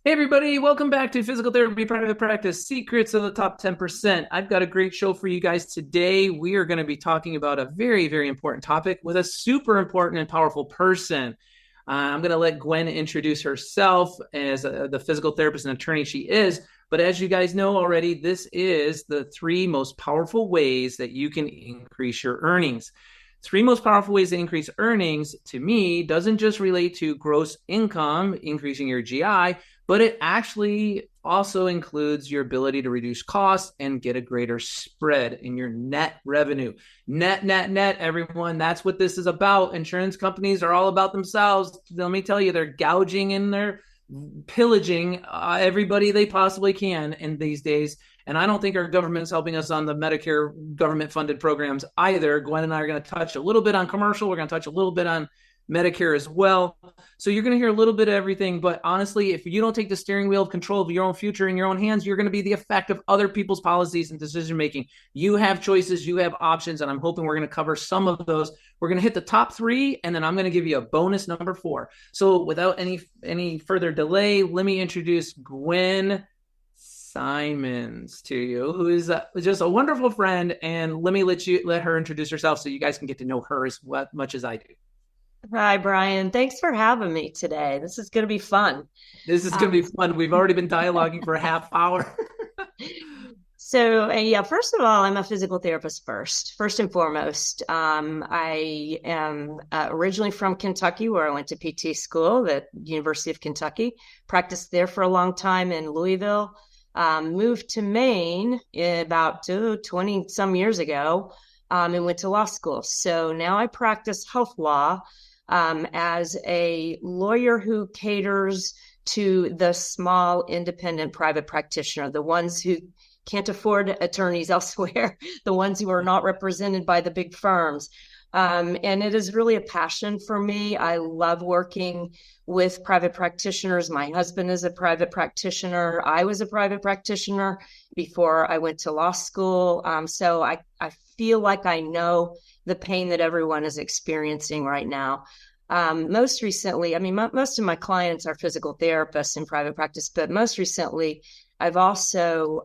Hey everybody, welcome back to Physical Therapy Private Practice Secrets of the Top 10%. I've got a great show for you guys today. We are going to be talking about a very, very important topic with a super important and powerful person. I'm going to let Gwen introduce herself as the physical therapist and attorney she is. But as you guys know already, this is the three most powerful ways that you can increase your earnings. Three most powerful ways to increase earnings to me doesn't just relate to gross income, increasing your GI, but it actually also includes your ability to reduce costs and get a greater spread in your net revenue. Net, everyone. That's what this is about. Insurance companies are all about themselves. Let me tell you, they're gouging and they're pillaging everybody they possibly can in these days. And I don't think our government's helping us on the Medicare government funded programs either. Gwen and I are going to touch a little bit on commercial. We're going to touch a little bit on Medicare as well. So you're going to hear a little bit of everything. But honestly, if you don't take the steering wheel of control of your own future in your own hands, you're going to be the effect of other people's policies and decision making. You have choices, you have options, and I'm hoping we're going to cover some of those. We're going to hit the top three, and then I'm going to give you a bonus number 4. So without any further delay, let me introduce Gwen Simons to you, who is just a wonderful friend, and let me let her introduce herself so you guys can get to know her as much as I do. Hi, Brian. Thanks for having me today. This is going to be fun. This is going to be fun. We've already been dialoguing for a half hour. First of all, I'm a physical therapist first and foremost. I am originally from Kentucky, where I went to PT school at University of Kentucky, practiced there for a long time in Louisville, moved to Maine about 20 some years ago, and went to law school. So now I practice health law as a lawyer who caters to the small independent private practitioner, the ones who can't afford attorneys elsewhere, the ones who are not represented by the big firms. And it is really a passion for me. I love working with private practitioners. My husband is a private practitioner. I was a private practitioner before I went to law school. So I feel like I know the pain that everyone is experiencing right now. Most recently, most of my clients are physical therapists in private practice, but most recently, I've also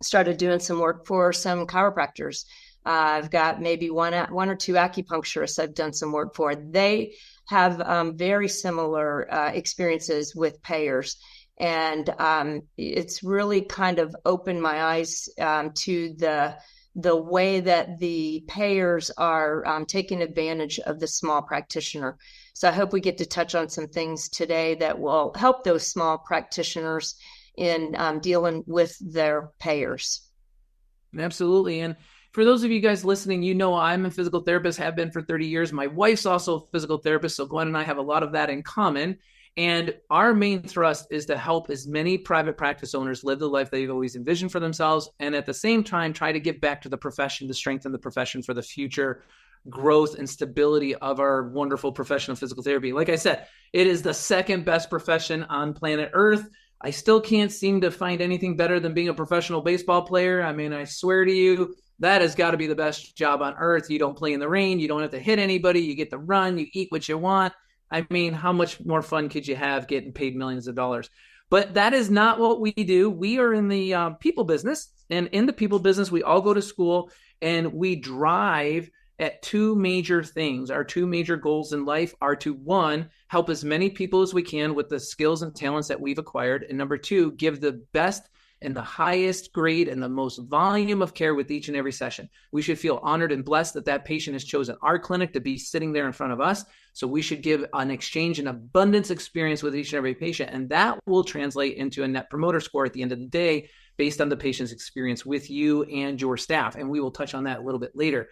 started doing some work for some chiropractors. I've got maybe one or two acupuncturists I've done some work for. They have very similar experiences with payers. And it's really kind of opened my eyes to the way that the payers are taking advantage of the small practitioner. So I hope we get to touch on some things today that will help those small practitioners in dealing with their payers. Absolutely. And for those of you guys listening, you know I'm a physical therapist, have been for 30 years. My wife's also a physical therapist, so Gwen and I have a lot of that in common. And our main thrust is to help as many private practice owners live the life they've always envisioned for themselves, and at the same time, try to give back to the profession to strengthen the profession for the future growth and stability of our wonderful profession of physical therapy. Like I said, it is the second best profession on planet Earth. I still can't seem to find anything better than being a professional baseball player. I mean, I swear to you, that has got to be the best job on earth. You don't play in the rain. You don't have to hit anybody. You get to run. You eat what you want. I mean, how much more fun could you have getting paid millions of dollars? But that is not what we do. We are in the people business. And in the people business, we all go to school and we drive at two major things. Our two major goals in life are to, one, help as many people as we can with the skills and talents that we've acquired. And number two, give the best and the highest grade and the most volume of care with each and every session. We should feel honored and blessed that that patient has chosen our clinic to be sitting there in front of us. So we should give an exchange and abundance experience with each and every patient. And that will translate into a net promoter score at the end of the day based on the patient's experience with you and your staff. And we will touch on that a little bit later.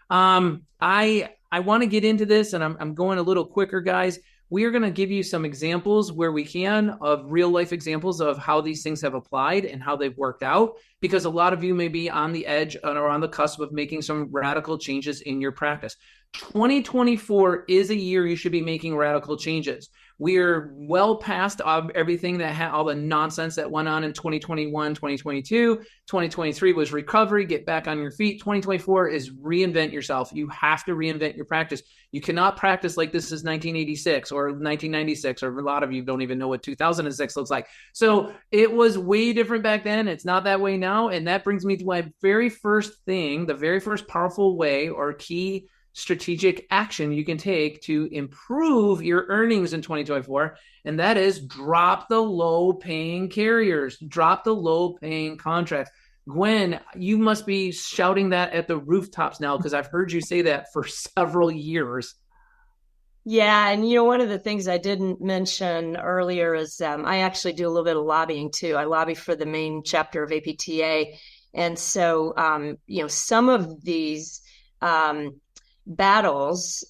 I want to get into this, and I'm going a little quicker, guys. We are going to give you some examples where we can of real life examples of how these things have applied and how they've worked out, because a lot of you may be on the edge or on the cusp of making some radical changes in your practice. 2024 is a year you should be making radical changes. We're well past everything that had all the nonsense that went on in 2021, 2022. 2023 was recovery, get back on your feet. 2024 is reinvent yourself. You have to reinvent your practice. You cannot practice like this is 1986 or 1996, or a lot of you don't even know what 2006 looks like. So it was way different back then. It's not that way now. And that brings me to my very first thing, the very first powerful way or key strategic action you can take to improve your earnings in 2024. And that is drop the low paying carriers, drop the low paying contracts. Gwen, you must be shouting that at the rooftops now, because I've heard you say that for several years. Yeah, and one of the things I didn't mention earlier is I actually do a little bit of lobbying too. I lobby for the main chapter of APTA, and so some of these battles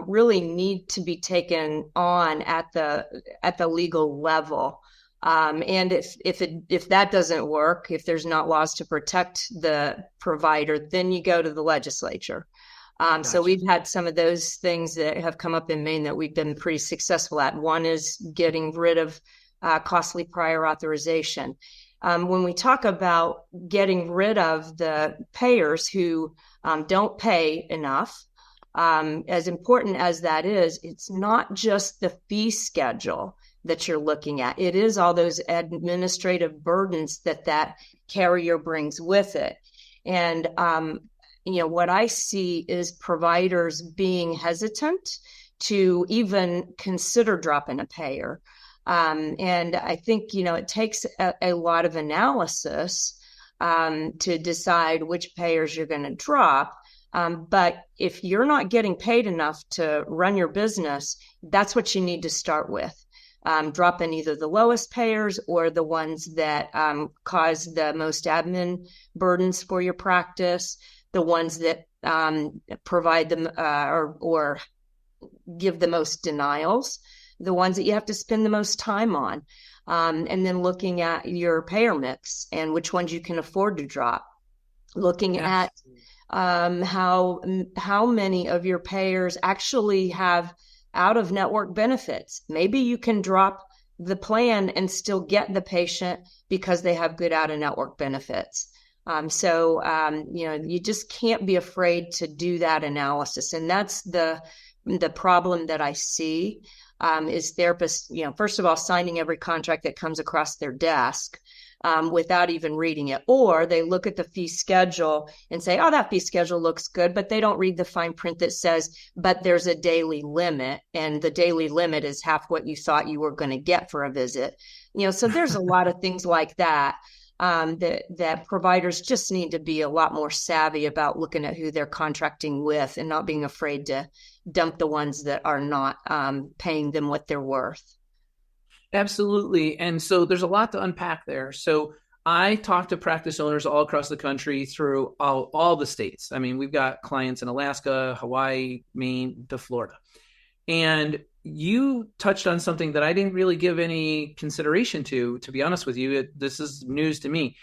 really need to be taken on at the legal level. And if that doesn't work, if there's not laws to protect the provider, then you go to the legislature. Gotcha. So we've had some of those things that have come up in Maine that we've been pretty successful at. One is getting rid of costly prior authorization. When we talk about getting rid of the payers who don't pay enough, as important as that is, it's not just the fee schedule that you're looking at. It is all those administrative burdens that carrier brings with it. And what I see is providers being hesitant to even consider dropping a payer. And I think, it takes a lot of analysis to decide which payers you're going to drop. But if you're not getting paid enough to run your business, that's what you need to start with. Dropping either the lowest payers or the ones that cause the most admin burdens for your practice, the ones that provide them or give the most denials, the ones that you have to spend the most time on, and then looking at your payer mix and which ones you can afford to drop. Looking at how many of your payers actually have out-of-network benefits. Maybe you can drop the plan and still get the patient because they have good out-of-network benefits. You just can't be afraid to do that analysis. And that's the problem that I see is therapists, first of all, signing every contract that comes across their desk without even reading it. Or they look at the fee schedule and say, oh, that fee schedule looks good, but they don't read the fine print that says, but there's a daily limit, and the daily limit is half what you thought you were going to get for a visit. So there's a lot of things like that. That providers just need to be a lot more savvy about looking at who they're contracting with and not being afraid to dump the ones that are not paying them what they're worth. Absolutely. And so there's a lot to unpack there. So I talk to practice owners all across the country through all the states. I mean, we've got clients in Alaska, Hawaii, Maine, to Florida. And you touched on something that I didn't really give any consideration to be honest with you. This is news to me.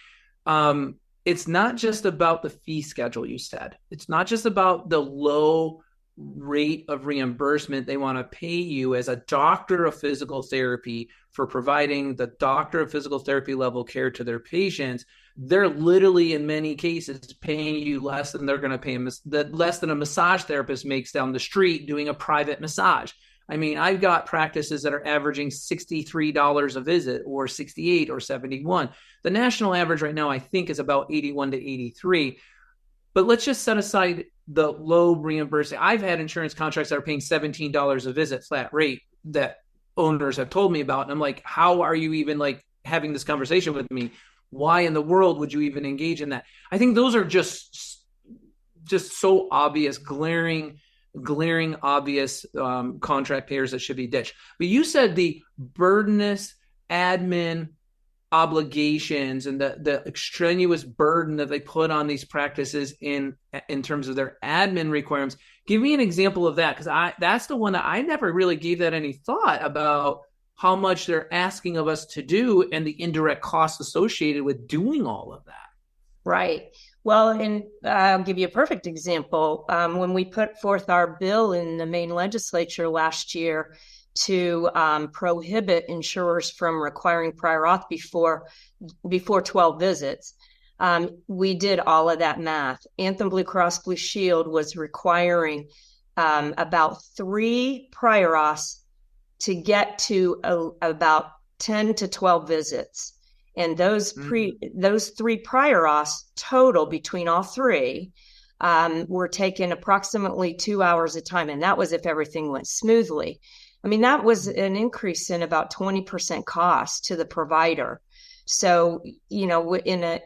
It's not just about the fee schedule, you said. It's not just about the low rate of reimbursement they want to pay you as a doctor of physical therapy for providing the doctor of physical therapy level care to their patients. They're literally, in many cases, paying you less than they're going to pay less than a massage therapist makes down the street doing a private massage. I mean, I've got practices that are averaging $63 a visit, or 68 or 71. The national average right now, I think, is about 81 to 83. But let's just set aside the low reimbursement. I've had insurance contracts that are paying $17 a visit flat rate that owners have told me about. And I'm like, how are you even having this conversation with me? Why in the world would you even engage in that? I think those are just so obvious, glaring obvious contract payers that should be ditched. But you said the burdenous admin obligations and the extraneous burden that they put on these practices in terms of their admin requirements. Give me an example of that, because that's the one that I never really gave that any thought about, how much they're asking of us to do and the indirect costs associated with doing all of that. Right. Well, and I'll give you a perfect example. When we put forth our bill in the Maine legislature last year to prohibit insurers from requiring prior auth before 12 visits. We did all of that math. Anthem Blue Cross Blue Shield was requiring about 3 prior auths to get to about 10 to 12 visits. And those 3 prior auths total between all 3 were taken approximately 2 hours at a time. And that was if everything went smoothly. I mean, that was an increase in about 20% cost to the provider. So, you know, in a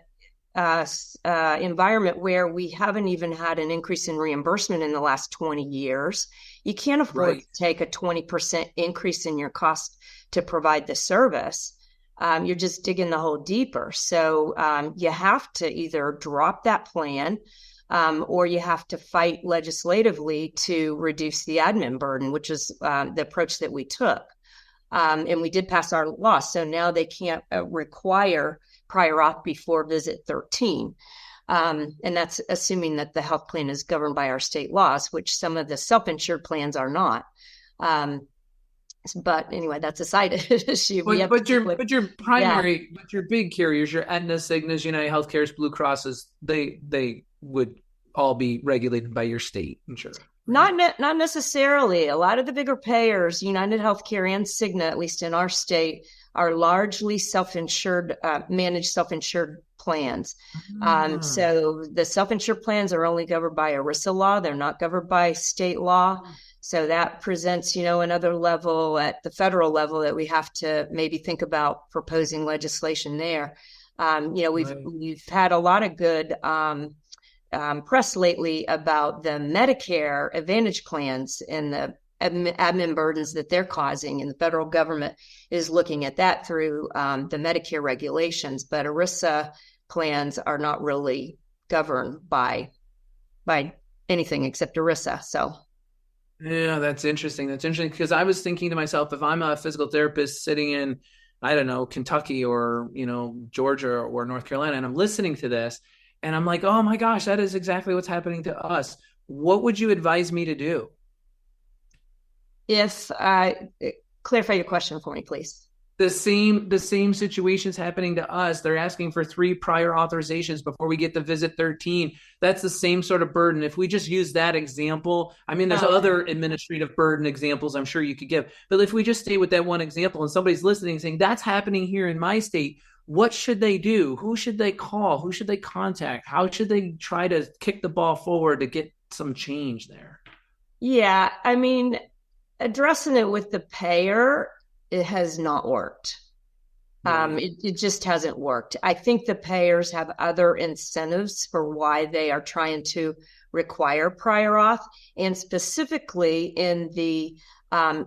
environment where we haven't even had an increase in reimbursement in the last 20 years, you can't afford to take a 20% increase in your cost to provide the service. You're just digging the hole deeper. So you have to either drop that plan or you have to fight legislatively to reduce the admin burden, which is the approach that we took. And we did pass our law. So now they can't require prior auth before visit 13. And that's assuming that the health plan is governed by our state laws, which some of the self-insured plans are not. But anyway, that's a side issue. But your primary, but your big carriers, your Aetna, Cignas, United Healthcare's, Blue Crosses, they would all be regulated by your state insurance. Not necessarily. A lot of the bigger payers, United Healthcare and Cigna, at least in our state, are largely self-insured, managed self-insured plans. So the self-insured plans are only governed by ERISA law. They're not governed by state law. So that presents, you know, another level at the federal level that we have to maybe think about proposing legislation there. You know, we've had a lot of good press lately about the Medicare Advantage plans and the admin burdens that they're causing, and the federal government is looking at that through the Medicare regulations. But ERISA plans are not really governed by anything except ERISA. So. Yeah, that's interesting. That's interesting because I was thinking to myself, if I'm a physical therapist sitting in, I don't know, Kentucky or, you know, Georgia or North Carolina, and I'm listening to this and I'm like, oh my gosh, that is exactly what's happening to us. What would you advise me to do? If clarify your question for me, please. The same situation's happening to us. They're asking for 3 prior authorizations before we get to visit 13. That's the same sort of burden. If we just use that example, I mean, there's other administrative burden examples I'm sure you could give, but if we just stay with that one example and somebody's listening saying that's happening here in my state, what should they do? Who should they call? Who should they contact? How should they try to kick the ball forward to get some change there? Yeah, I mean, addressing it with the payer, it has not worked. It just hasn't worked. I think the payers have other incentives for why they are trying to require prior auth. And specifically in the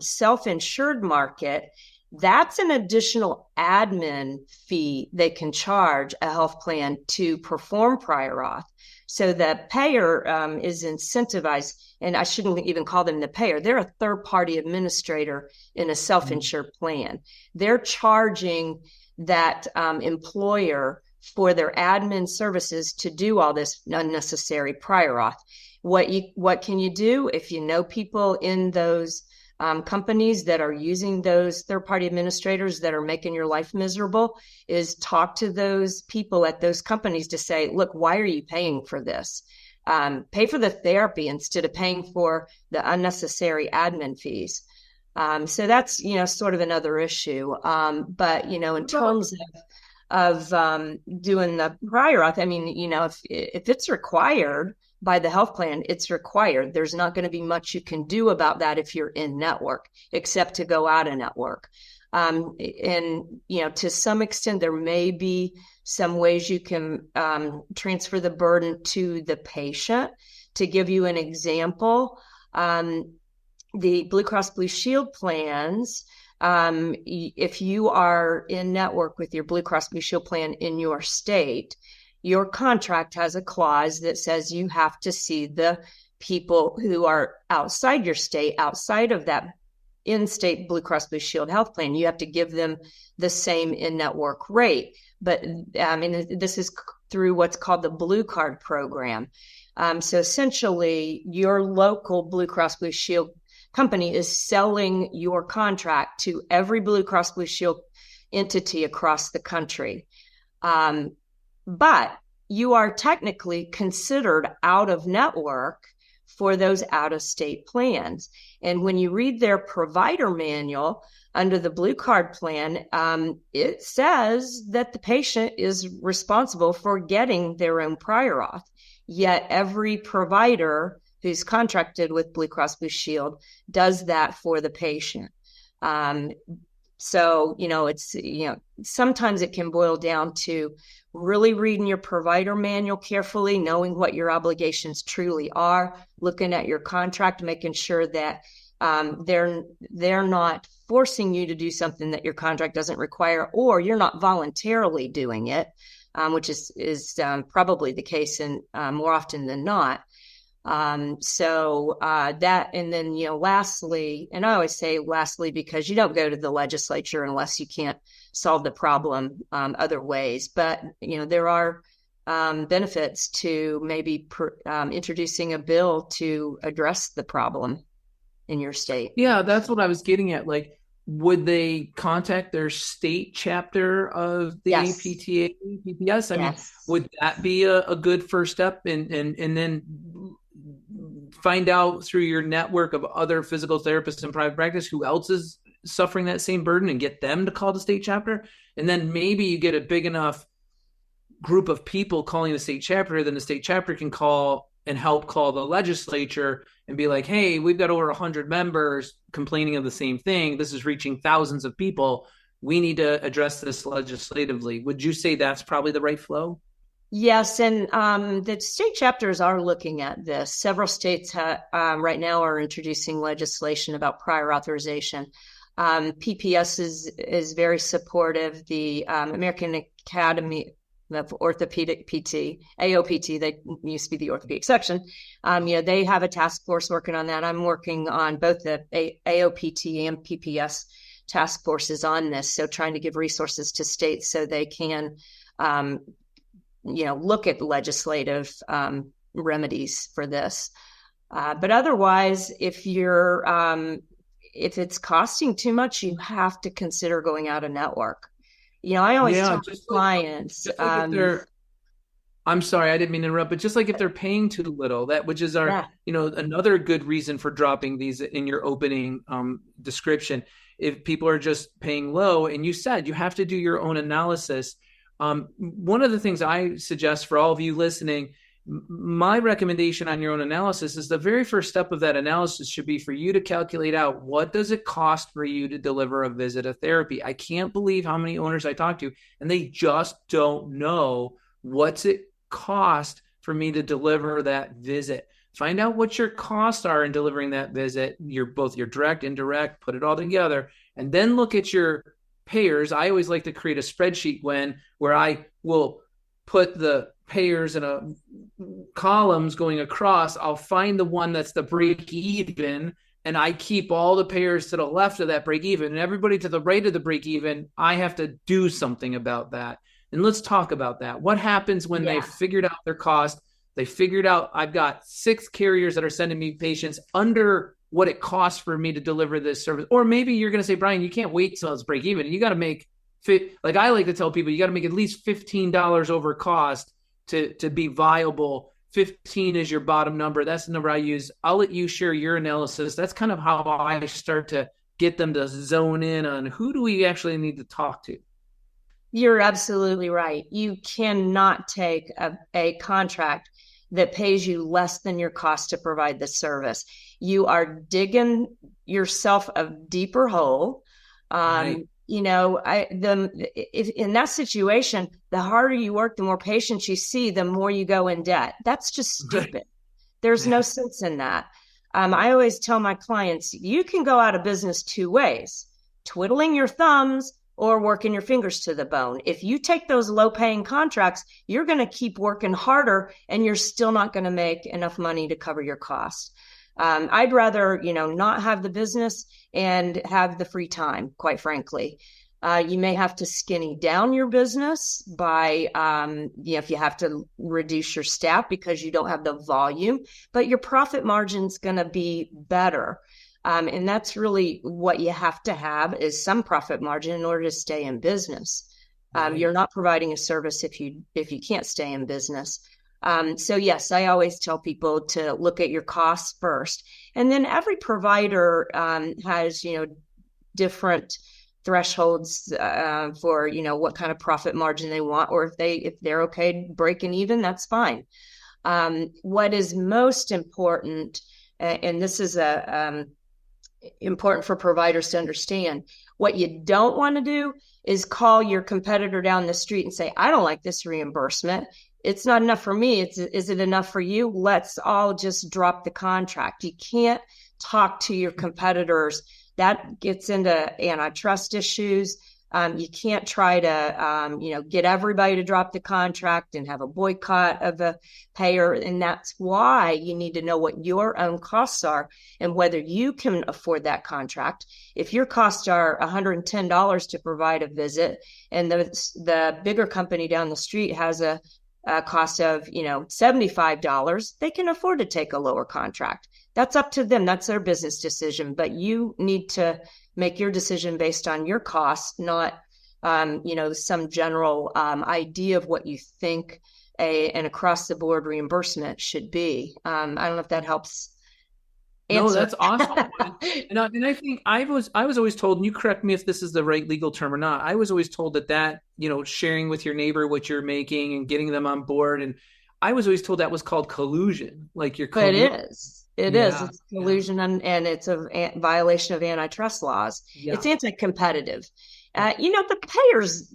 self-insured market, that's an additional admin fee they can charge a health plan to perform prior auth. So the payer is incentivized, and I shouldn't even call them the payer. They're a third-party administrator in a self-insured plan. They're charging that employer for their admin services to do all this unnecessary prior auth. What can you do if you know people in those companies that are using those third-party administrators that are making your life miserable, is talk to those people at those companies to say, look, why are you paying for this? Pay for the therapy instead of paying for the unnecessary admin fees. So that's, you know, sort of another issue. But, you know, in terms of doing the prior auth, I mean, you know, if it's required by the health plan, it's required. There's not going to be much you can do about that if you're in network, except to go out of network. And, you know, to some extent, there may be some ways you can transfer the burden to the patient. To give you an example, the Blue Cross Blue Shield plans, if you are in network with your Blue Cross Blue Shield plan in your state, your contract has a clause that says you have to see the people who are outside your state, outside of that in-state Blue Cross Blue Shield health plan. You have to give them the same in-network rate. But I mean, this is through what's called the Blue Card program. So essentially, your local Blue Cross Blue Shield company is selling your contract to every Blue Cross Blue Shield entity across the country. But you are technically considered out of network for those out-of-state plans. And when you read their provider manual under the Blue Card plan, it says that the patient is responsible for getting their own prior auth. Yet every provider who's contracted with Blue Cross Blue Shield does that for the patient. So, it's, sometimes it can boil down to really reading your provider manual carefully, knowing what your obligations truly are, looking at your contract, making sure that they're not forcing you to do something that your contract doesn't require, or you're not voluntarily doing it, which is probably the case in more often than not. That, and then, lastly, and I always say lastly, because you don't go to the legislature unless you can't solve the problem other ways. But, there are benefits to maybe introducing a bill to address the problem in your state. Yeah, that's what I was getting at. Like, would they contact their state chapter of the APTA, PPS? I mean, would that be a good first step? And then find out through your network of other physical therapists in private practice who else is suffering that same burden and get them to call the state chapter. And then maybe you get a big enough group of people calling the state chapter, then the state chapter can call and help call the legislature and be like, hey, we've got over 100 members complaining of the same thing. This is reaching thousands of people. We need to address this legislatively. Would you say that's probably the right flow? Yes, and the state chapters are looking at this. Several states right now are introducing legislation about prior authorization. PPS is very supportive. The American Academy of Orthopedic PT, AOPT, they used to be the orthopedic section. They have a task force working on that. I'm working on both the AOPT and PPS task forces on this. So trying to give resources to states so they can look at legislative remedies for this. But otherwise, if it's costing too much, you have to consider going out of network. I always tell clients. I'm sorry, I didn't mean to interrupt, but just like if they're paying too little, which is our, another good reason for dropping these in your opening description. If people are just paying low, and you said you have to do your own analysis. One of the things I suggest for all of you listening, my recommendation on your own analysis is the very first step of that analysis should be for you to calculate out what does it cost for you to deliver a visit of therapy. I can't believe how many owners I talk to, and they just don't know what's it cost for me to deliver that visit. Find out what your costs are in delivering that visit, both your direct, indirect, put it all together, and then look at your payers. I always like to create a spreadsheet, where I will put the payers in a columns going across. I'll find the one that's the break even, and I keep all the payers to the left of that break even, and everybody to the right of the break even. I have to do something about that. And let's talk about that. What happens when they figured out their cost? They figured out I've got 6 carriers that are sending me patients under what it costs for me to deliver this service. Or maybe you're going to say, Brian, you can't wait till it's break even. You got to make, like I like to tell people, you got to make at least $15 over cost to be viable. 15 is your bottom number. That's the number I use. I'll let you share your analysis. That's kind of how I start to get them to zone in on who do we actually need to talk to. You're absolutely right. You cannot take a contract that pays you less than your cost to provide the service. You are digging yourself a deeper hole. Right. If in that situation, the harder you work, the more patients you see, the more you go in debt. That's just stupid. Right. There's no sense in that. I always tell my clients, you can go out of business 2 ways: twiddling your thumbs or working your fingers to the bone. If you take those low-paying contracts, you're going to keep working harder, and you're still not going to make enough money to cover your costs. I'd rather, not have the business and have the free time, quite frankly. You may have to skinny down your business by, if you have to reduce your staff because you don't have the volume, but your profit margin's going to be better. And that's really what you have to have, is some profit margin in order to stay in business. Right. You're not providing a service if you can't stay in business. So yes, I always tell people to look at your costs first, and then every provider has different thresholds for what kind of profit margin they want, or if they're okay breaking even, that's fine. What is most important, and this is important for providers to understand, what you don't want to do is call your competitor down the street and say, I don't like this reimbursement. It's not enough for me. Is it enough for you? Let's all just drop the contract. You can't talk to your competitors. That gets into antitrust issues. You can't try to, get everybody to drop the contract and have a boycott of a payer. And that's why you need to know what your own costs are and whether you can afford that contract. If your costs are $110 to provide a visit, and the bigger company down the street has a cost of, $75, they can afford to take a lower contract. That's up to them. That's their business decision. But you need to make your decision based on your costs, not, some general idea of what you think an across the board reimbursement should be. I don't know if that helps answer. No, that's awesome. And I think I was always told, and you correct me if this is the right legal term or not. I was always told that sharing with your neighbor what you're making and getting them on board, and I was always told that was called collusion. Like you're But collusion. it is. It's collusion, and it's a violation of antitrust laws. Yeah. It's anti-competitive. The payers,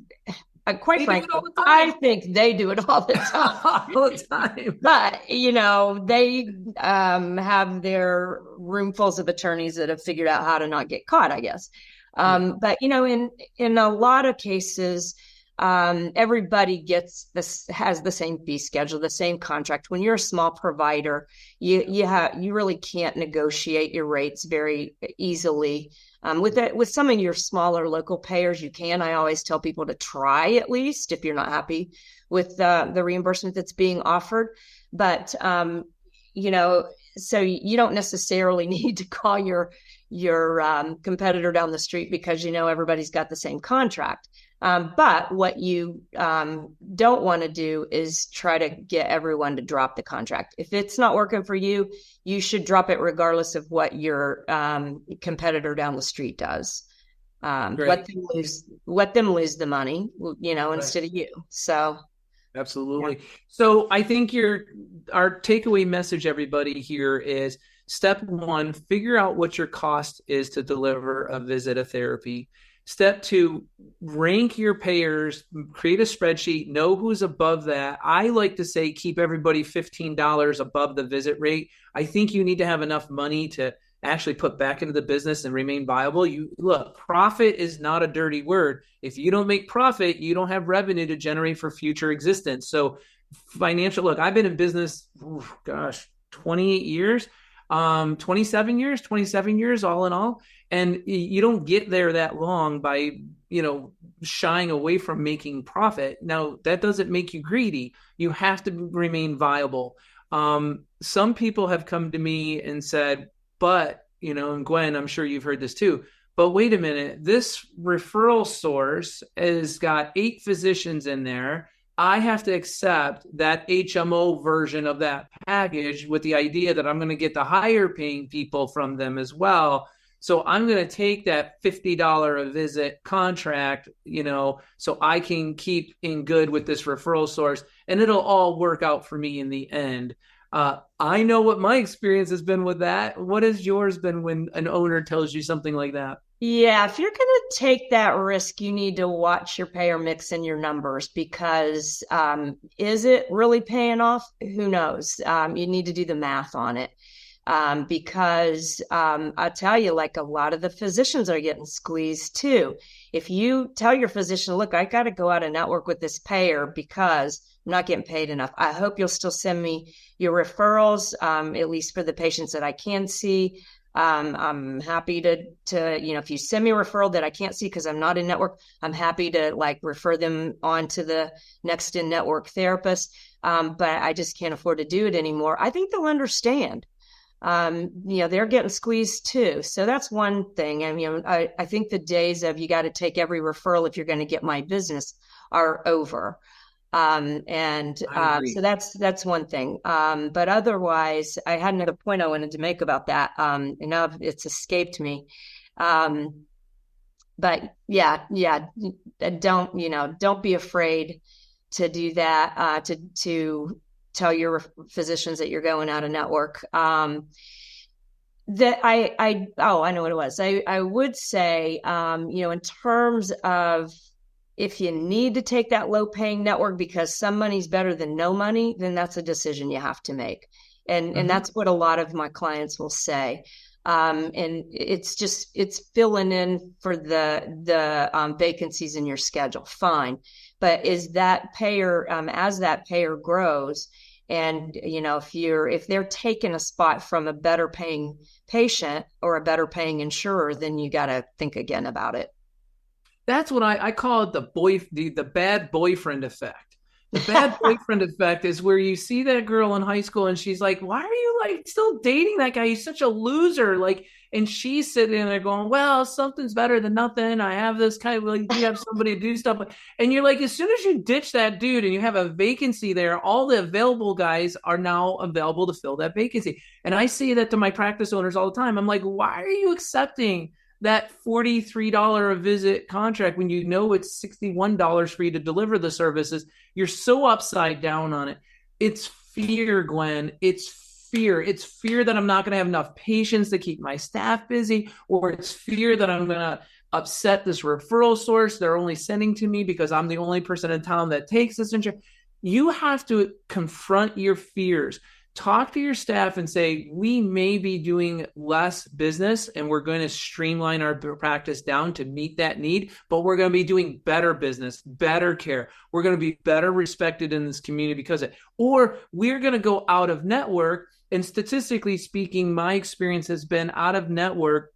quite They frankly, do it all the time. I think they do it all the time. All the time. But, they have their roomfuls of attorneys that have figured out how to not get caught, I guess. But, in a lot of cases, everybody has the same fee schedule, the same contract. When you're a small provider, you really can't negotiate your rates very easily. With some of your smaller local payers, you can. I always tell people to try, at least, if you're not happy with the reimbursement that's being offered. But so you don't necessarily need to call your competitor down the street because everybody's got the same contract. But what you don't want to do is try to get everyone to drop the contract. If it's not working for you, you should drop it regardless of what your competitor down the street does. Let them lose the money, instead of you. So. Absolutely. Yeah. So I think our takeaway message, everybody, here is step one, figure out what your cost is to deliver a visit of therapy. Step two, rank your payers, create a spreadsheet, know who's above that. I like to say keep everybody $15 above the visit rate. I think you need to have enough money to actually put back into the business and remain viable. Look, profit is not a dirty word. If you don't make profit, you don't have revenue to generate for future existence. So look, I've been in business, 28 years, 27 years all in all. And you don't get there that long by, shying away from making profit. Now, that doesn't make you greedy. You have to remain viable. Some people have come to me and said, but, and Gwen, I'm sure you've heard this too, but wait a minute, this referral source has got 8 physicians in there. I have to accept that HMO version of that package with the idea that I'm going to get the higher paying people from them as well. So I'm going to take that $50 a visit contract, so I can keep in good with this referral source, and it'll all work out for me in the end. I know what my experience has been with that. What has yours been when an owner tells you something like that? Yeah, if you're going to take that risk, you need to watch your payer mix and your numbers, because is it really paying off? Who knows? You need to do the math on it. Because I tell you, like, a lot of the physicians are getting squeezed too. If you tell your physician, look, I got to go out and network with this payer because I'm not getting paid enough, I hope you'll still send me your referrals, at least for the patients that I can see. I'm happy to, if you send me a referral that I can't see because I'm not in network, I'm happy to refer them on to the next in network therapist. But I just can't afford to do it anymore. I think they'll understand. they're getting squeezed too. So that's one thing. I mean, I think the days of you got to take every referral if you're going to get my business are over. I agree. So that's one thing. But otherwise, I had another point I wanted to make about that. And now it's escaped me. But yeah, don't be afraid to do that. To tell your physicians that you're going out of network. That I know what it was. I would say, in terms of if you need to take that low paying network because some money's better than no money, then that's a decision you have to make. And that's what a lot of my clients will say. And it's filling in for the vacancies in your schedule. Fine. But is that payer, as that payer grows, and if they're taking a spot from a better paying patient or a better paying insurer, then you got to think again about it. That's what I call it, the bad boyfriend effect. The bad boyfriend effect is where you see that girl in high school and she's like, why are you like still dating that guy? He's such a loser. Like, and she's sitting there going, well, something's better than nothing. I have this kind of like, you have somebody to do stuff. And you're like, as soon as you ditch that dude and you have a vacancy there, all the available guys are now available to fill that vacancy. And I say that to my practice owners all the time. I'm like, why are you accepting that $43 a visit contract when you know it's $61 for you to deliver the services? You're so upside down on it. It's fear, Gwen. It's fear. It's fear that I'm not going to have enough patients to keep my staff busy, or it's fear that I'm going to upset this referral source they're only sending to me because I'm the only person in town that takes this insurance. You have to confront your fears. Talk to your staff and say, we may be doing less business and we're going to streamline our practice down to meet that need, but we're going to be doing better business, better care. We're going to be better respected in this community because of it. Or we're going to go out of network. And statistically speaking, my experience has been out of network,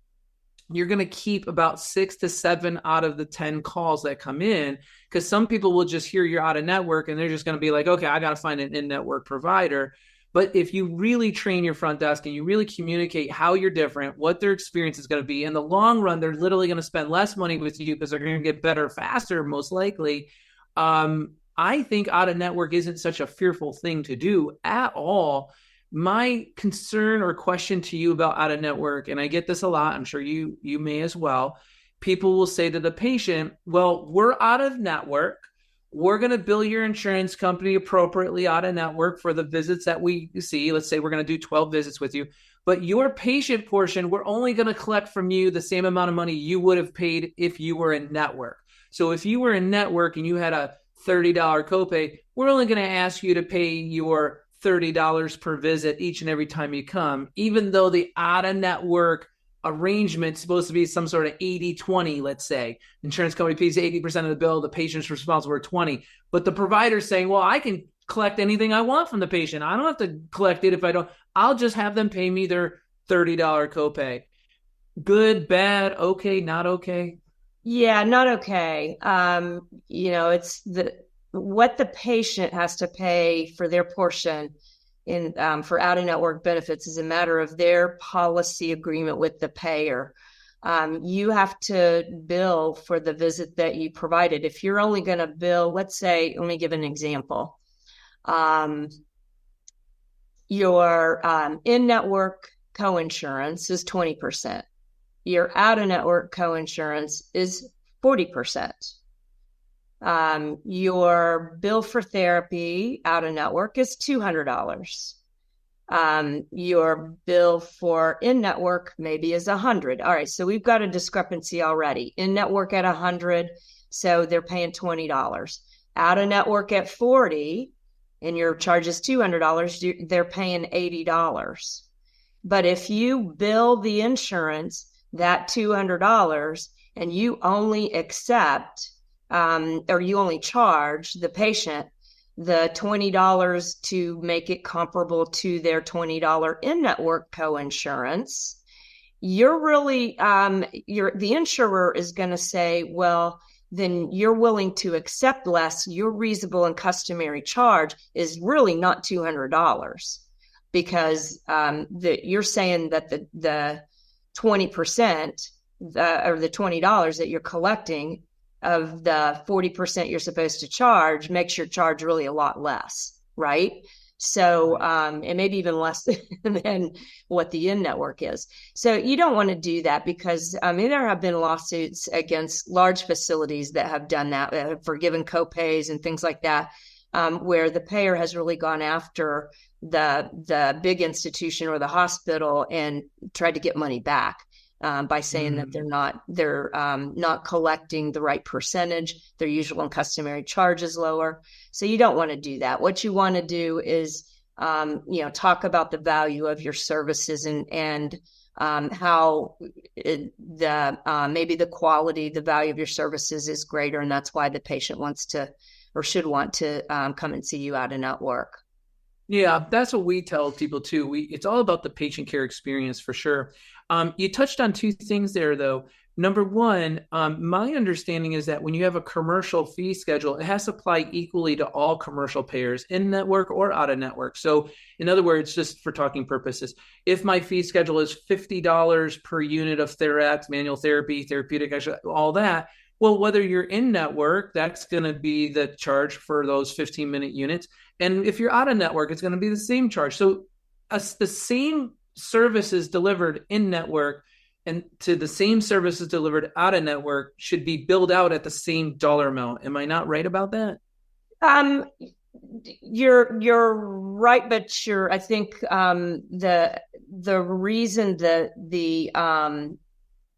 you're going to keep about 6 to 7 out of the 10 calls that come in, because some people will just hear you're out of network and they're just going to be like, okay, I got to find an in-network provider. But if you really train your front desk and you really communicate how you're different, what their experience is going to be, in the long run, they're literally going to spend less money with you because they're going to get better faster, most likely. I think out of network isn't such a fearful thing to do at all. My concern or question to you about out of network, and I get this a lot, I'm sure you may as well, people will say to the patient, well, we're out of network. We're going to bill your insurance company appropriately out of network for the visits that we see. Let's say we're going to do 12 visits with you, but your patient portion, we're only going to collect from you the same amount of money you would have paid if you were in network. So if you were in network and you had a $30 copay, we're only going to ask you to pay your $30 per visit each and every time you come, even though the out of network arrangement supposed to be some sort of 80-20, let's say. Insurance company pays 80% of the bill, the patient's responsible for 20. But the provider's saying, well, I can collect anything I want from the patient. I don't have to collect it if I don't. I'll just have them pay me their $30 copay. Good, bad, okay, not okay? Yeah, not okay. It's what the patient has to pay for their portion for out-of-network benefits is a matter of their policy agreement with the payer. You have to bill for the visit that you provided. If you're only going to bill, let's say, let me give an example. Your in-network coinsurance is 20%. Your out-of-network coinsurance is 40%. Your bill for therapy out of network is $200. Your bill for in-network maybe is $100. All right, so we've got a discrepancy already. In-network at $100, so they're paying $20. Out of network at $40, and your charge is $200, they're paying $80. But if you bill the insurance that $200 and you only accept or you only charge the patient the $20 to make it comparable to their $20 in-network coinsurance, you're really, the insurer is going to say, well, then you're willing to accept less. Your reasonable and customary charge is really not $200. because you're saying that the 20% or the $20 that you're collecting of the 40% you're supposed to charge makes your charge really a lot less, right? So, and maybe even less than what the in-network is. So you don't want to do that, because there have been lawsuits against large facilities that have done that, that have forgiven copays and things like that, where the payer has really gone after the big institution or the hospital and tried to get money back. By saying that they're not collecting the right percentage, their usual and customary charge is lower. So you don't want to do that. What you want to do is, talk about the value of your services and how maybe the quality, the value of your services is greater, and that's why the patient wants to or should want to come and see you out of network. Yeah, that's what we tell people too. It's all about the patient care experience for sure. You touched on two things there, though. Number one, my understanding is that when you have a commercial fee schedule, it has to apply equally to all commercial payers, in network or out of network. So, in other words, just for talking purposes, if my fee schedule is $50 per unit of Therax, manual therapy, therapeutic, all that, well, whether you're in network, that's going to be the charge for those 15-minute units. And if you're out of network, it's going to be the same charge. So the same services delivered in network and to the same services delivered out of network should be billed out at the same dollar amount. Am I not right about that? You're right, but I think the reason that the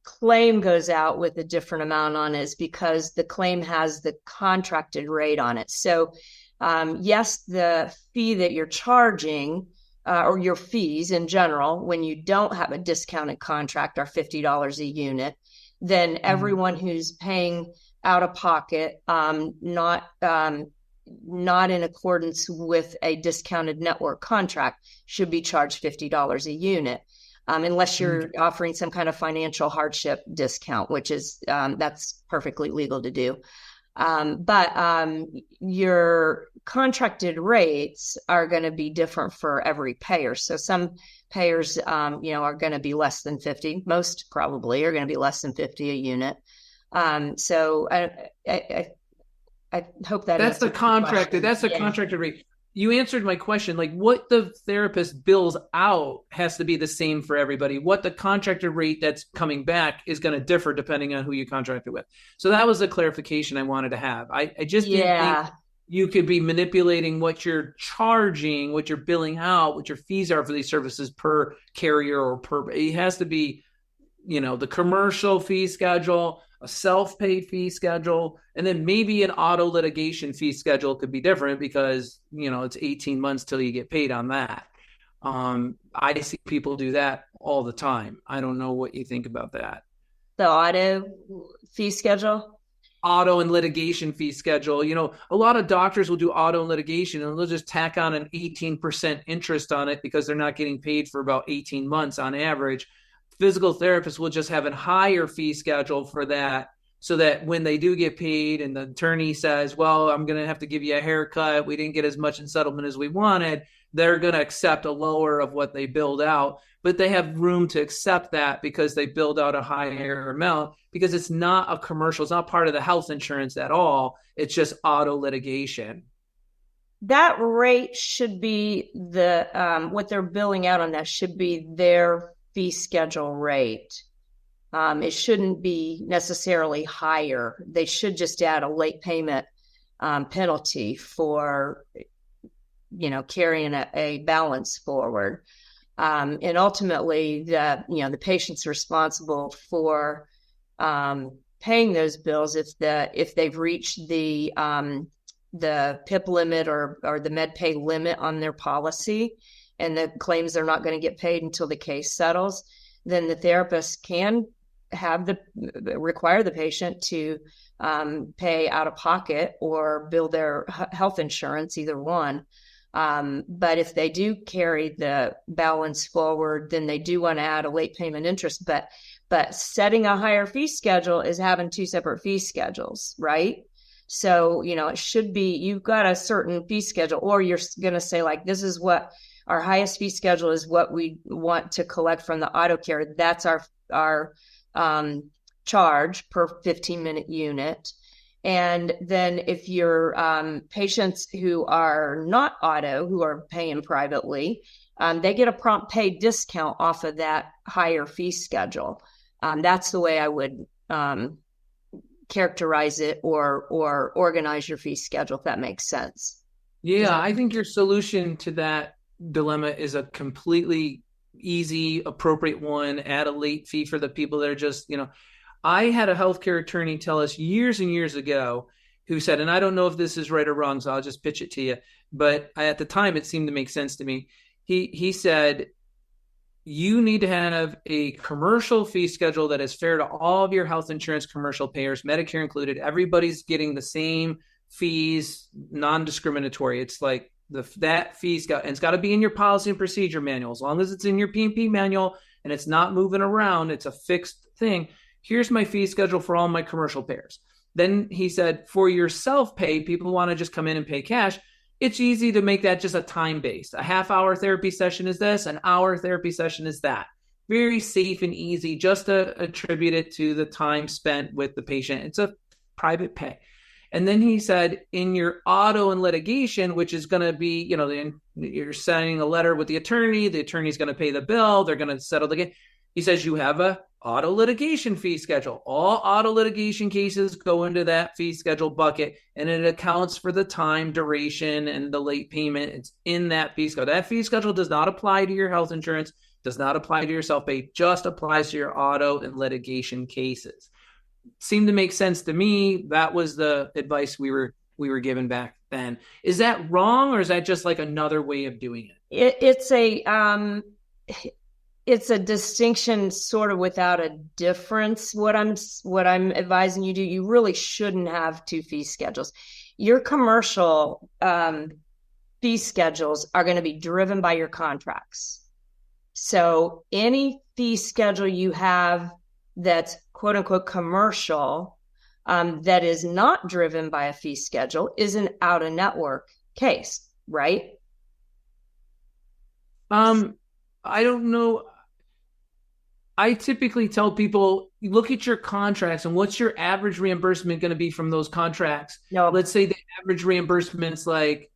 claim goes out with a different amount on it is because the claim has the contracted rate on it. So yes, the fee that you're charging, or your fees in general, when you don't have a discounted contract, are $50 a unit. Then everyone who's paying out of pocket, not in accordance with a discounted network contract, should be charged $50 a unit. Unless you're offering some kind of financial hardship discount, which is that's perfectly legal to do. But your contracted rates are going to be different for every payer. So some payers, are going to be less than 50. Most probably are going to be less than 50 a unit. So I hope that that's the contracted. That's the contracted rate. You answered my question. Like, what the therapist bills out has to be the same for everybody. What the contracted rate that's coming back is going to differ depending on who you contracted with. So that was the clarification I wanted to have. I just didn't think you could be manipulating what you're charging, what you're billing out, what your fees are for these services per carrier or per. It has to be, the commercial fee schedule, a self-pay fee schedule, and then maybe an auto litigation fee schedule could be different because, it's 18 months till you get paid on that. I see people do that all the time. I don't know what you think about that. The auto fee schedule? Auto and litigation fee schedule. A lot of doctors will do auto and litigation and they'll just tack on an 18% interest on it because they're not getting paid for about 18 months on average. Physical therapists will just have a higher fee schedule for that so that when they do get paid and the attorney says, well, I'm going to have to give you a haircut, we didn't get as much in settlement as we wanted, they're going to accept a lower of what they billed out. But they have room to accept that because they billed out a higher amount because it's not a commercial. It's not part of the health insurance at all. It's just auto litigation. That rate should be what they're billing out on that should be their fee schedule rate. It shouldn't be necessarily higher. They should just add a late payment penalty for, carrying a balance forward. And ultimately, the patient's responsible for paying those bills if they've reached the PIP limit or the MedPay limit on their policy, and the claims are not going to get paid until the case settles. Then the therapist can require the patient to pay out of pocket or bill their health insurance, either one. But if they do carry the balance forward, then they do want to add a late payment interest. But setting a higher fee schedule is having two separate fee schedules, right? So, it should be, you've got a certain fee schedule, or you're going to say, like, this is what Our highest fee schedule is what we want to collect from the auto care. That's our charge per 15-minute unit. And then if you're patients who are not auto, who are paying privately, they get a prompt pay discount off of that higher fee schedule. That's the way I would characterize it or organize your fee schedule, if that makes sense. Yeah, I think your solution to that dilemma is a completely easy, appropriate one. Add a late fee for the people that are just, I had a healthcare attorney tell us years and years ago who said, and I don't know if this is right or wrong, so I'll just pitch it to you, but at the time it seemed to make sense to me. He said, you need to have a commercial fee schedule that is fair to all of your health insurance commercial payers, Medicare included. Everybody's getting the same fees, non-discriminatory. It's like that fee's got, and it's got to be in your policy and procedure manual. As long as it's in your P&P manual and it's not moving around, it's a fixed thing. Here's my fee schedule for all my commercial payers. Then he said, for your self-pay, people want to just come in and pay cash. It's easy to make that just a time-based. A half-hour therapy session is this, an hour therapy session is that. Very safe and easy, just to attribute it to the time spent with the patient. It's a private pay. And then he said, in your auto and litigation, which is going to be, you're signing a letter with the attorney's going to pay the bill, they're going to settle the case. He says you have a auto litigation fee schedule. All auto litigation cases go into that fee schedule bucket, and it accounts for the time, duration, and the late payment. It's in that fee schedule. That fee schedule does not apply to your health insurance, does not apply to your self-pay, just applies to your auto and litigation cases. Seemed to make sense to me. That was the advice we were given back then. Is that wrong, or is that just like another way of doing it? It's a distinction sort of without a difference. What I'm advising you do, you really shouldn't have two fee schedules. Your commercial fee schedules are going to be driven by your contracts. So any fee schedule you have that's quote unquote commercial that is not driven by a fee schedule is an out of network case, right? I don't know. I typically tell people, look at your contracts and what's your average reimbursement going to be from those contracts. No. Let's say the average reimbursement's like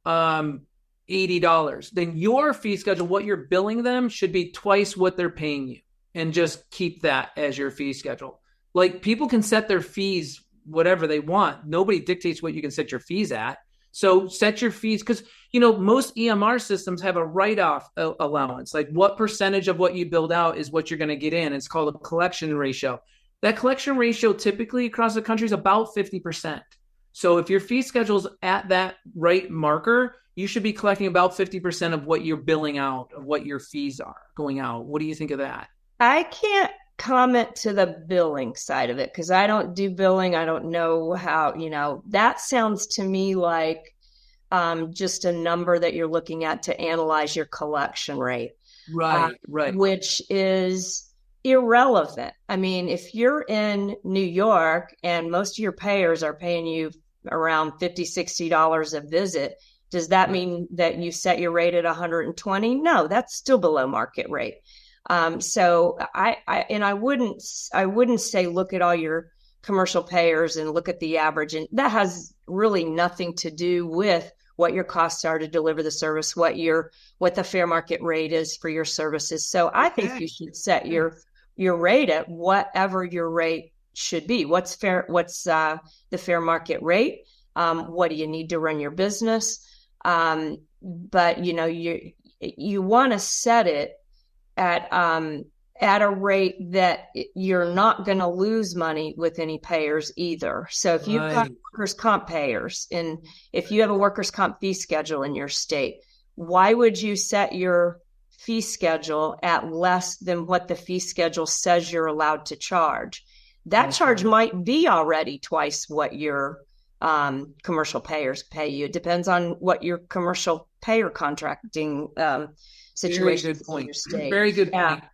$80. Then your fee schedule, what you're billing them, should be twice what they're paying you, and just keep that as your fee schedule. Like, people can set their fees whatever they want. Nobody dictates what you can set your fees at. So set your fees, because, most EMR systems have a write-off allowance. Like, what percentage of what you build out is what you're going to get in. It's called a collection ratio. That collection ratio typically across the country is about 50%. So if your fee schedule's at that right marker, you should be collecting about 50% of what you're billing out, of what your fees are going out. What do you think of that? I can't comment to the billing side of it because I don't do billing. I don't know how, that sounds to me like just a number that you're looking at to analyze your collection rate. Right. Which is irrelevant. I mean, if you're in New York and most of your payers are paying you around $50, $60 a visit, does that mean that you set your rate at 120? No, that's still below market rate. So I wouldn't say look at all your commercial payers and look at the average, and that has really nothing to do with what your costs are to deliver the service, what the fair market rate is for your services. So I think you should set your rate at whatever your rate should be. What's fair? What's the fair market rate? What do you need to run your business? But you want to set it at a rate that you're not going to lose money with any payers either. So if you've got workers' comp payers, and if you have a workers' comp fee schedule in your state, why would you set your fee schedule at less than what the fee schedule says you're allowed to charge? That charge might be already twice what your commercial payers pay you. It depends on what your commercial payer contracting situation. Very good point. Very good point.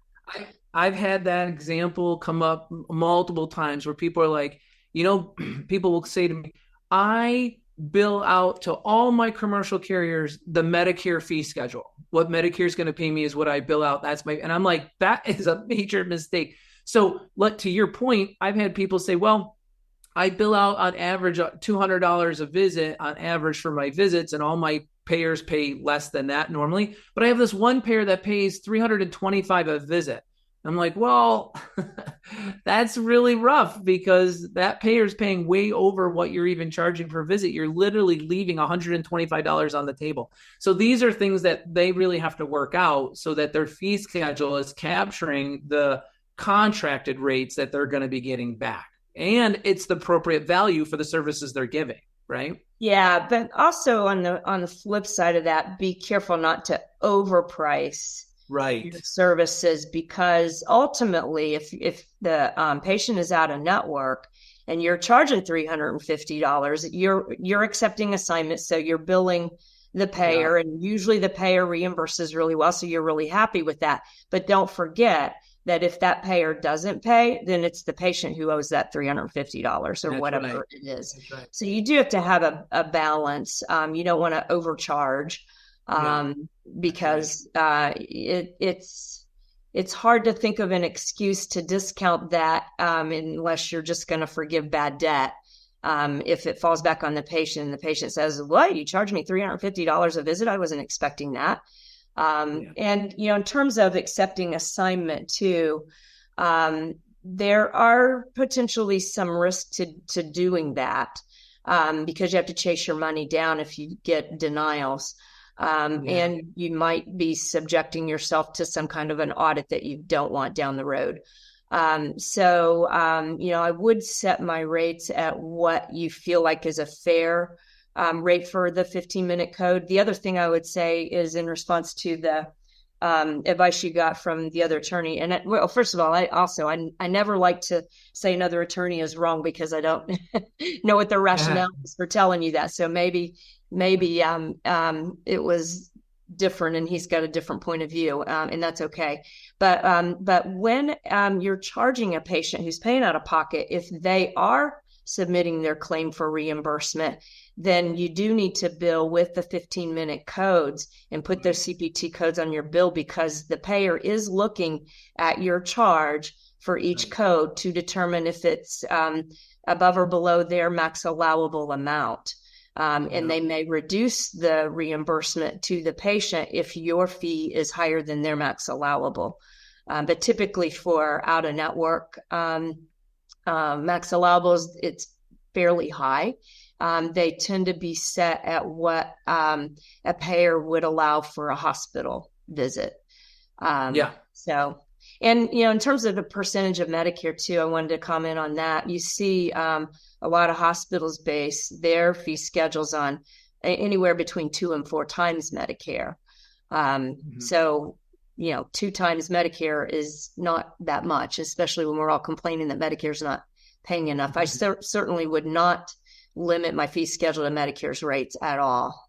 I've had that example come up multiple times where people are like, people will say to me, I bill out to all my commercial carriers the Medicare fee schedule. What Medicare is going to pay me is what I bill out. And I'm like, that is a major mistake. So, to your point, I've had people say, well, I bill out on average $200 a visit on average for my visits, and all my payers pay less than that normally. But I have this one payer that pays $325 a visit. I'm like, well, that's really rough because that payer is paying way over what you're even charging per visit. You're literally leaving $125 on the table. So these are things that they really have to work out so that their fee schedule is capturing the contracted rates that they're going to be getting back. And it's the appropriate value for the services they're giving, right? Yeah, but also on the flip side of that, be careful not to overprice right your services, because ultimately, if the patient is out of network and you're charging $350, you're accepting assignments, so you're billing the payer, and usually the payer reimburses really well, so you're really happy with that. But don't forget that if that payer doesn't pay, then it's the patient who owes that $350 or That's whatever right. it is. Right. So you do have to have a balance. You don't want to overcharge, because it's hard to think of an excuse to discount that, unless you're just going to forgive bad debt. If it falls back on the patient and the patient says, what, you charged me $350 a visit? I wasn't expecting that. And, in terms of accepting assignment too, there are potentially some risk to doing that, because you have to chase your money down if you get denials. And you might be subjecting yourself to some kind of an audit that you don't want down the road. So, I would set my rates at what you feel like is a fair rate for the 15-minute code. The other thing I would say is in response to the advice you got from the other attorney. And well, first of all, I never like to say another attorney is wrong because I don't know what their rationale is for telling you that. So maybe it was different and he's got a different point of view, and that's okay. But when you're charging a patient who's paying out of pocket, if they are submitting their claim for reimbursement, then you do need to bill with the 15-minute codes and put those CPT codes on your bill, because the payer is looking at your charge for each code to determine if it's above or below their max allowable amount. And they may reduce the reimbursement to the patient if your fee is higher than their max allowable. But typically for out-of-network max allowables, it's fairly high. They tend to be set at what a payer would allow for a hospital visit. So, and, in terms of the percentage of Medicare too, I wanted to comment on that. You see a lot of hospitals base their fee schedules on anywhere between 2 and 4 times Medicare. So, 2 times Medicare is not that much, especially when we're all complaining that Medicare's not paying enough. I certainly would not limit my fee schedule to Medicare's rates at all.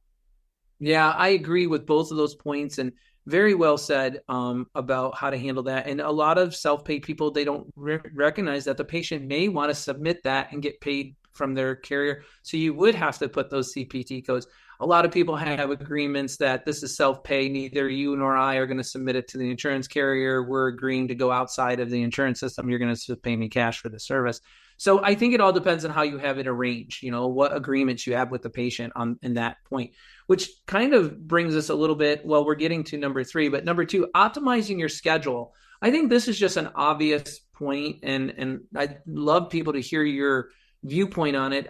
Yeah, I agree with both of those points, and very well said about how to handle that. And a lot of self-pay people, they don't recognize that the patient may want to submit that and get paid from their carrier. So you would have to put those CPT codes. A lot of people have agreements that this is self-pay. Neither you nor I are going to submit it to the insurance carrier. We're agreeing to go outside of the insurance system. You're going to pay me cash for the service. So I think it all depends on how you have it arranged, what agreements you have with the patient in that point, which kind of brings us a little bit, well, we're getting to number 3, but number 2, optimizing your schedule. I think this is just an obvious point, and I'd love people to hear your viewpoint on it.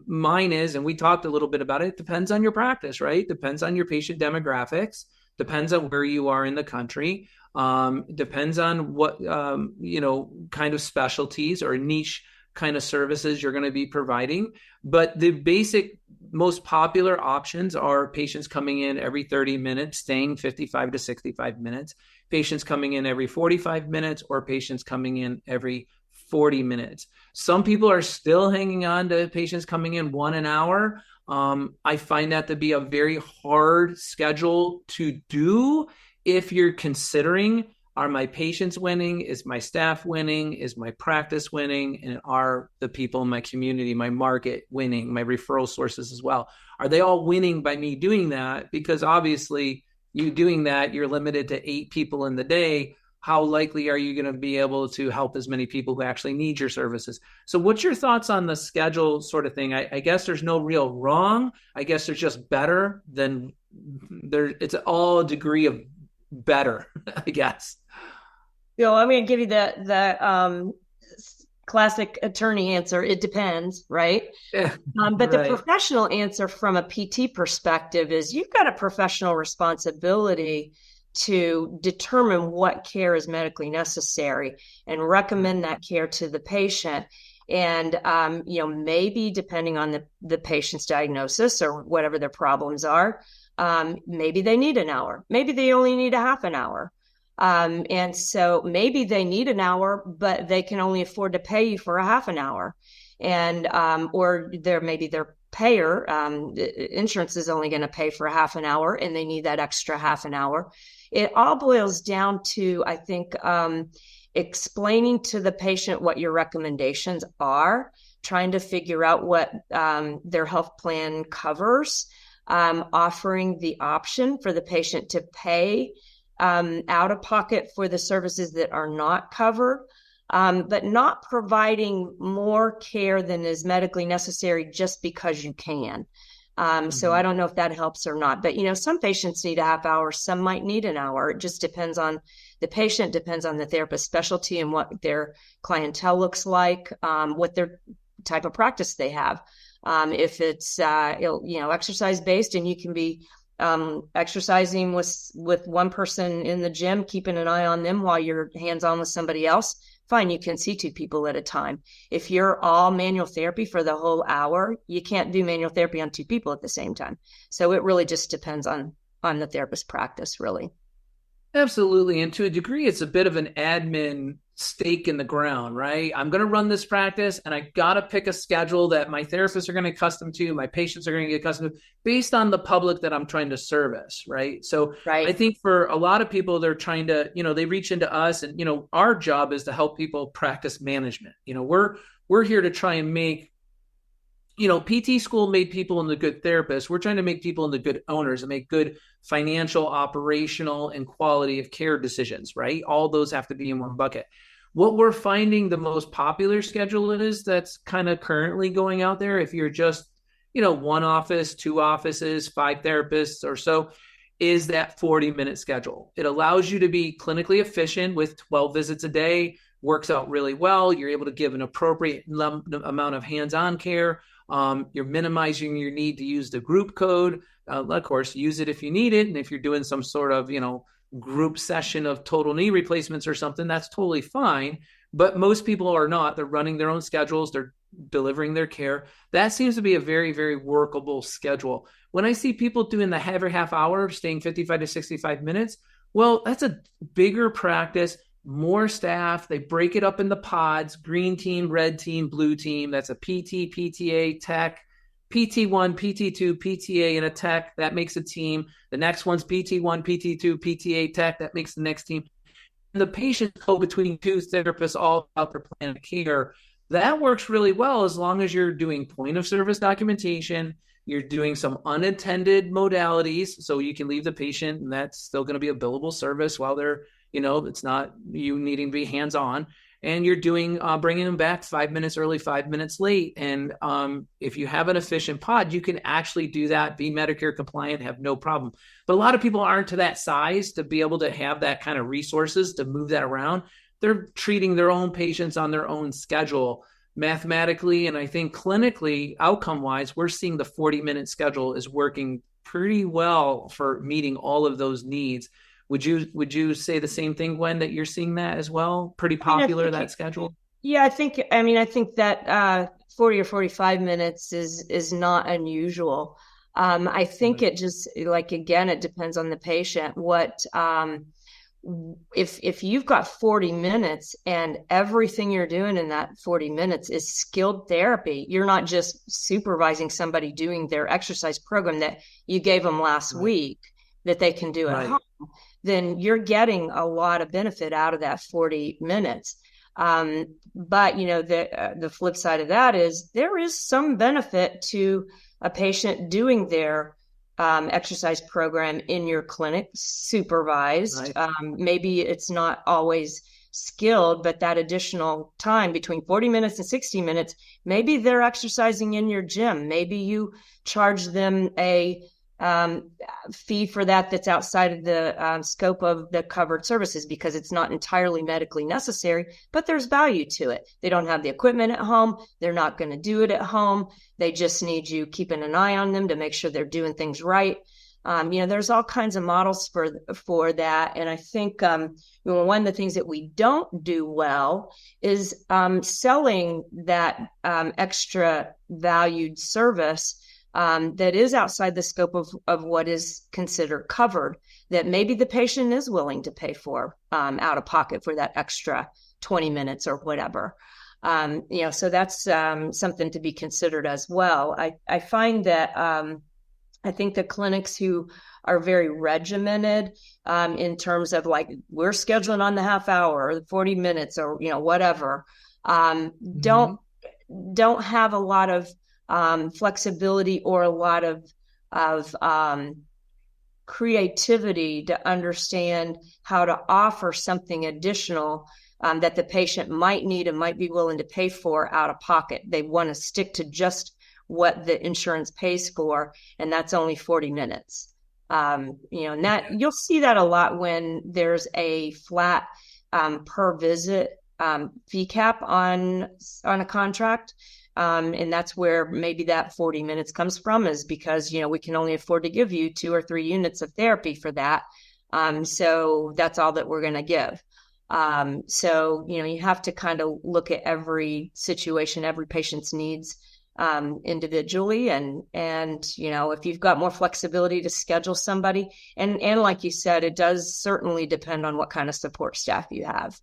Mine is, and we talked a little bit about it, depends on your practice, right? Depends on your patient demographics, depends on where you are in the country, depends on what, kind of specialties or niche kind of services you're going to be providing. But the basic, most popular options are patients coming in every 30 minutes, staying 55 to 65 minutes, patients coming in every 45 minutes, or patients coming in every 40 minutes. Some people are still hanging on to patients coming in 1 hour. I find that to be a very hard schedule to do if you're considering Are my patients winning? Is my staff winning? Is my practice winning? And are the people in my community, my market winning, my referral sources as well? Are they all winning by me doing that? Because obviously, you doing that, you're limited to 8 people in the day. How likely are you going to be able to help as many people who actually need your services? So, what's your thoughts on the schedule sort of thing? I guess there's no real wrong. I guess there's just better than there. It's all a degree of better, I guess. I'm going to give you the classic attorney answer. It depends, right? Yeah, But the right. professional answer from a PT perspective is you've got a professional responsibility to determine what care is medically necessary and recommend that care to the patient. And, maybe depending on the patient's diagnosis or whatever their problems are, maybe they need an hour. Maybe they only need a half an hour. And so maybe they need an hour, but they can only afford to pay you for a half an hour. And, or maybe their payer, insurance is only going to pay for a half an hour and they need that extra half an hour. It all boils down to, I think, explaining to the patient what your recommendations are, trying to figure out what their health plan covers, offering the option for the patient to pay out of pocket for the services that are not covered, but not providing more care than is medically necessary just because you can. So I don't know if that helps or not, but some patients need a half hour, some might need an hour. It just depends on the patient, depends on the therapist specialty and what their clientele looks like, what their type of practice they have. If it's exercise based and you can be exercising with one person in the gym, keeping an eye on them while you're hands on with somebody else, fine, you can see 2 people at a time. If you're all manual therapy for the whole hour, you can't do manual therapy on 2 people at the same time. So it really just depends on the therapist practice, really. Absolutely. And to a degree, it's a bit of an admin stake in the ground, right? I'm going to run this practice and I got to pick a schedule that my therapists are going to accustomed to, my patients are going to get accustomed to based on the public that I'm trying to service, right? So I Right. think for a lot of people, they're trying to, they reach into us and, our job is to help people practice management. We're here to try and make PT school made people into good therapists. We're trying to make people into good owners and make good financial, operational, and quality of care decisions, right? All those have to be in one bucket. What we're finding the most popular schedule is that's kind of currently going out there, if you're just, 1 office, 2 offices, 5 therapists or so, is that 40-minute schedule. It allows you to be clinically efficient with 12 visits a day, works out really well. You're able to give an appropriate amount of hands-on care. You're minimizing your need to use the group code. Of course, use it if you need it. And if you're doing some sort of, group session of total knee replacements or something, that's totally fine. But most people are not. They're running their own schedules. They're delivering their care. That seems to be a very, very workable schedule. When I see people doing the every half hour, staying 55 to 65 minutes, well, that's a bigger practice, more staff. They break it up into pods, green team, red team, blue team. That's a PT, PTA, tech, PT1, PT2, PTA, and a tech. That makes a team. The next one's PT1, PT2, PTA, tech. That makes the next team. And the patients go between 2 therapists all about their plan of care. That works really well as long as you're doing point of service documentation. You're doing some unattended modalities, so you can leave the patient, and that's still going to be a billable service while they're, it's not you needing to be hands-on. And you're doing bringing them back 5 minutes early, 5 minutes late. And if you have an efficient pod, you can actually do that, be Medicare compliant, have no problem. But a lot of people aren't to that size to be able to have that kind of resources to move that around. They're treating their own patients on their own schedule mathematically. And I think clinically, outcome-wise, we're seeing the 40-minute schedule is working pretty well for meeting all of those needs. Would you say the same thing, Gwen, that you're seeing that as well? Pretty popular, that schedule? Yeah, I think that 40 or 45 minutes is not unusual. I think it just, like, again, it depends on the patient. If you've got 40 minutes and everything you're doing in that 40 minutes is skilled therapy, you're not just supervising somebody doing their exercise program that you gave them last week. that they can do at home, Right. then you're getting a lot of benefit out of that 40 minutes. But the flip side of that is there is some benefit to a patient doing their exercise program in your clinic, supervised. Right. Maybe it's not always skilled, but that additional time between 40 minutes and 60 minutes, maybe they're exercising in your gym. Maybe you charge them a fee for that that's outside of the scope of the covered services because it's not entirely medically necessary, but there's value to it. They don't have the equipment at home. They're not going to do it at home. They just need you keeping an eye on them to make sure they're doing things right. There's all kinds of models for that. And I think one of the things that we don't do well is selling that extra valued service that is outside the scope of what is considered covered, that maybe the patient is willing to pay for out of pocket for that extra 20 minutes or whatever. So that's something to be considered as well. I find that I think the clinics who are very regimented in terms of like, we're scheduling on the half hour or the 40 minutes or, whatever, don't have a lot of flexibility or a lot of creativity to understand how to offer something additional that the patient might need and might be willing to pay for out of pocket. They want to stick to just what the insurance pays for, and that's only 40 minutes. And that you'll see that a lot when there's a flat per visit fee cap on a contract. And that's where maybe that 40 minutes comes from, is because, we can only afford to give you 2 or 3 units of therapy for that. So that's all that we're going to give. So, you have to kind of look at every situation, every patient's needs individually. And, if you've got more flexibility to schedule somebody, and like you said, it does certainly depend on what kind of support staff you have.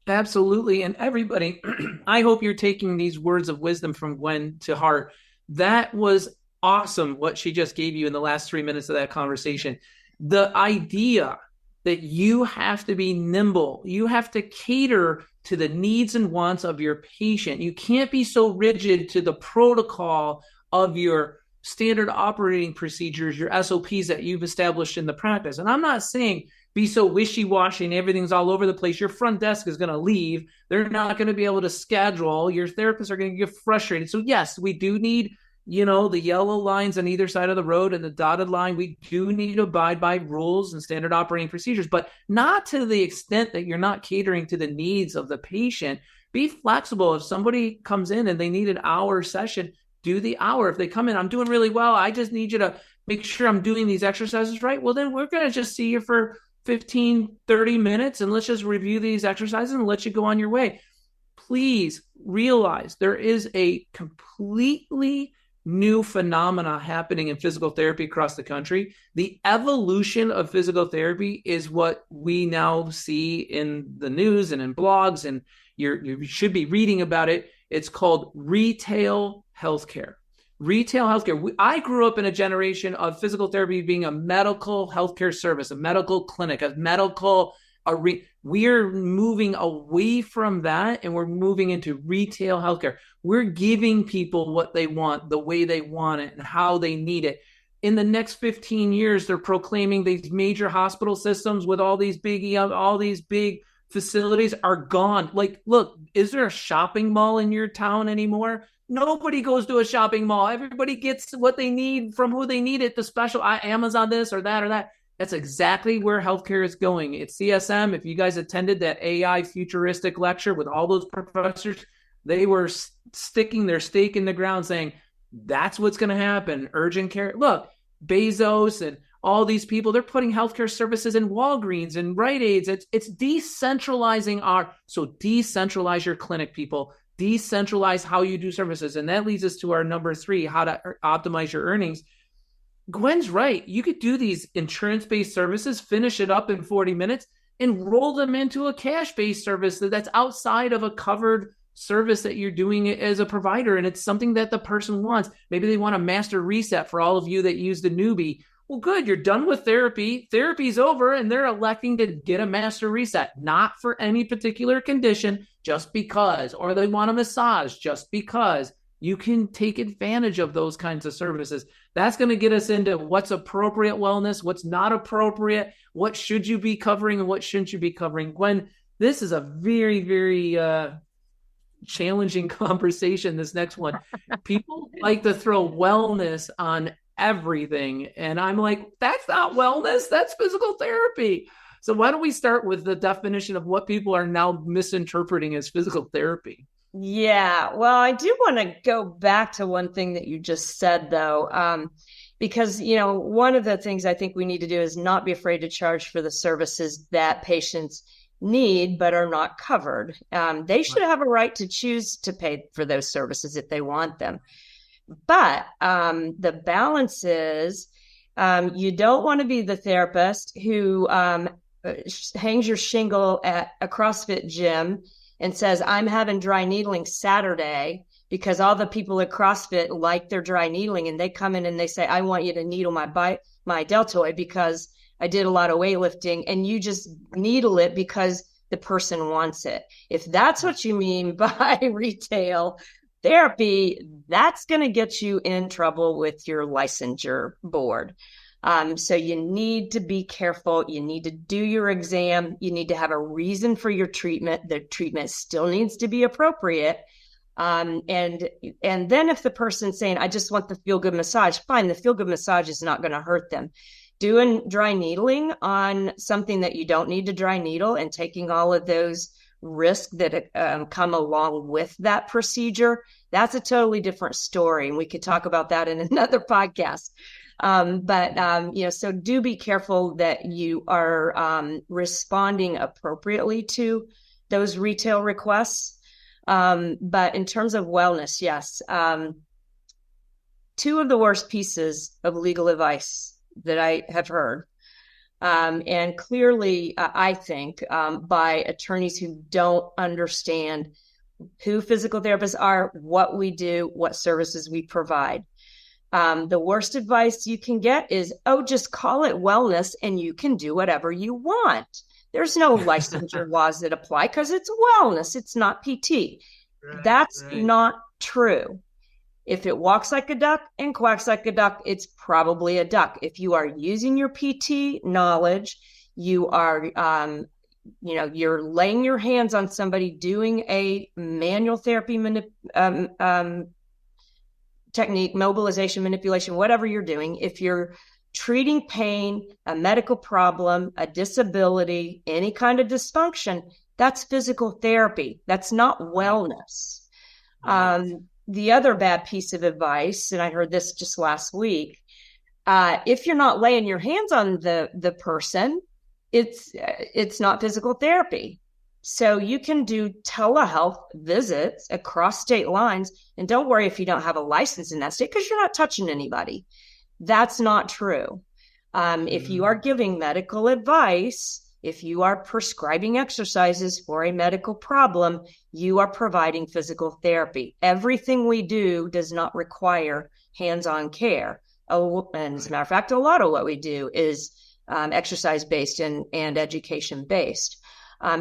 Absolutely. And everybody, I hope you're taking these words of wisdom from Gwen to heart. That was awesome what she just gave you in the last 3 minutes of that conversation. The idea that you have to be nimble, you have to cater to the needs and wants of your patient. You can't be so rigid to the protocol of your standard operating procedures, your SOPs that you've established in the practice. And I'm not saying be so wishy-washy and everything's all over the place. Your front desk is going to leave. They're not going to be able to schedule. Your therapists are going to get frustrated. So yes, we do need, the yellow lines on either side of the road and the dotted line. We do need to abide by rules and standard operating procedures, but not to the extent that you're not catering to the needs of the patient. Be flexible. If somebody comes in and they need an hour session, do the hour. If they come in, I'm doing really well, I just need you to make sure I'm doing these exercises right. Well, then we're going to just see you for 15, 30 minutes and let's just review these exercises and let you go on your way. Please realize there is a completely new phenomena happening in physical therapy across the country. The evolution of physical therapy is what we now see in the news and in blogs, and you should be reading about it. It's called retail healthcare. Retail healthcare. I grew up in a generation of physical therapy being a medical healthcare service, a medical clinic, we're moving away from that and we're moving into retail healthcare. We're giving people what they want, the way they want it, and how they need it. In the next 15 years, they're proclaiming these major hospital systems with all these big facilities are gone. Like, look, is there a shopping mall in your town anymore? Nobody goes to a shopping mall. Everybody gets what they need from who they need it. The special Amazon this or that or that. That's exactly where healthcare is going. It's CSM. If you guys attended that AI futuristic lecture with all those professors, they were sticking their stake in the ground saying, that's what's going to happen. Urgent care. Look, Bezos and all these people, they're putting healthcare services in Walgreens and Rite Aids. It's decentralizing so decentralize your clinic, people. Decentralize how you do services. And that leads us to our number 3, how to optimize your earnings. Gwen's right. You could do these insurance-based services, finish it up in 40 minutes, and roll them into a cash-based service that's outside of a covered service that you're doing as a provider. And it's something that the person wants. Maybe they want a master reset for all of you that use the newbie. Well, good. You're done with therapy. Therapy's over, and they're electing to get a master reset, not for any particular condition, just because, or they want a massage just because. You can take advantage of those kinds of services. That's going to get us into what's appropriate wellness, what's not appropriate, what should you be covering, and what shouldn't you be covering. Gwen, this is a very, very challenging conversation. This next one, people like to throw wellness on everything, and I'm like, that's not wellness, that's physical therapy. So why don't we start with the definition of what people are now misinterpreting as physical therapy? Yeah, well, I do want to go back to one thing that you just said, though, because, one of the things I think we need to do is not be afraid to charge for the services that patients need but are not covered. They should have a right to choose to pay for those services if they want them. But the balance is you don't want to be the therapist who hangs your shingle at a CrossFit gym and says, I'm having dry needling Saturday because all the people at CrossFit like their dry needling, and they come in and they say, I want you to needle my deltoid because I did a lot of weightlifting, and you just needle it because the person wants it. If that's what you mean by retail therapy, that's going to get you in trouble with your licensure board. So you need to be careful. You need to do your exam. You need to have a reason for your treatment. The treatment still needs to be appropriate. And then if the person's saying, I just want the feel-good massage, fine, the feel-good massage is not going to hurt them. Doing dry needling on something that you don't need to dry needle and taking all of those risks that come along with that procedure, that's a totally different story. And we could talk about that in another podcast. So do be careful that you are responding appropriately to those retail requests. But in terms of wellness, yes, two of the worst pieces of legal advice that I have heard, and clearly, I think, by attorneys who don't understand who physical therapists are, what we do, what services we provide. The worst advice you can get is, just call it wellness and you can do whatever you want. There's no licensure laws that apply because it's wellness. It's not PT. That's not true. If it walks like a duck and quacks like a duck, it's probably a duck. If you are using your PT knowledge, you are, you're laying your hands on somebody doing a manual therapy technique, mobilization, manipulation, whatever you're doing, if you're treating pain, a medical problem, a disability, any kind of dysfunction, that's physical therapy. That's not wellness. The other bad piece of advice, and I heard this just last week, if you're not laying your hands on the person, it's not physical therapy. So you can do telehealth visits across state lines, and don't worry if you don't have a license in that state because you're not touching anybody. That's not true. If you are giving medical advice, if you are prescribing exercises for a medical problem, you are providing physical therapy. Everything we do does not require hands-on care. And as a matter of fact, a lot of what we do is exercise-based and education-based.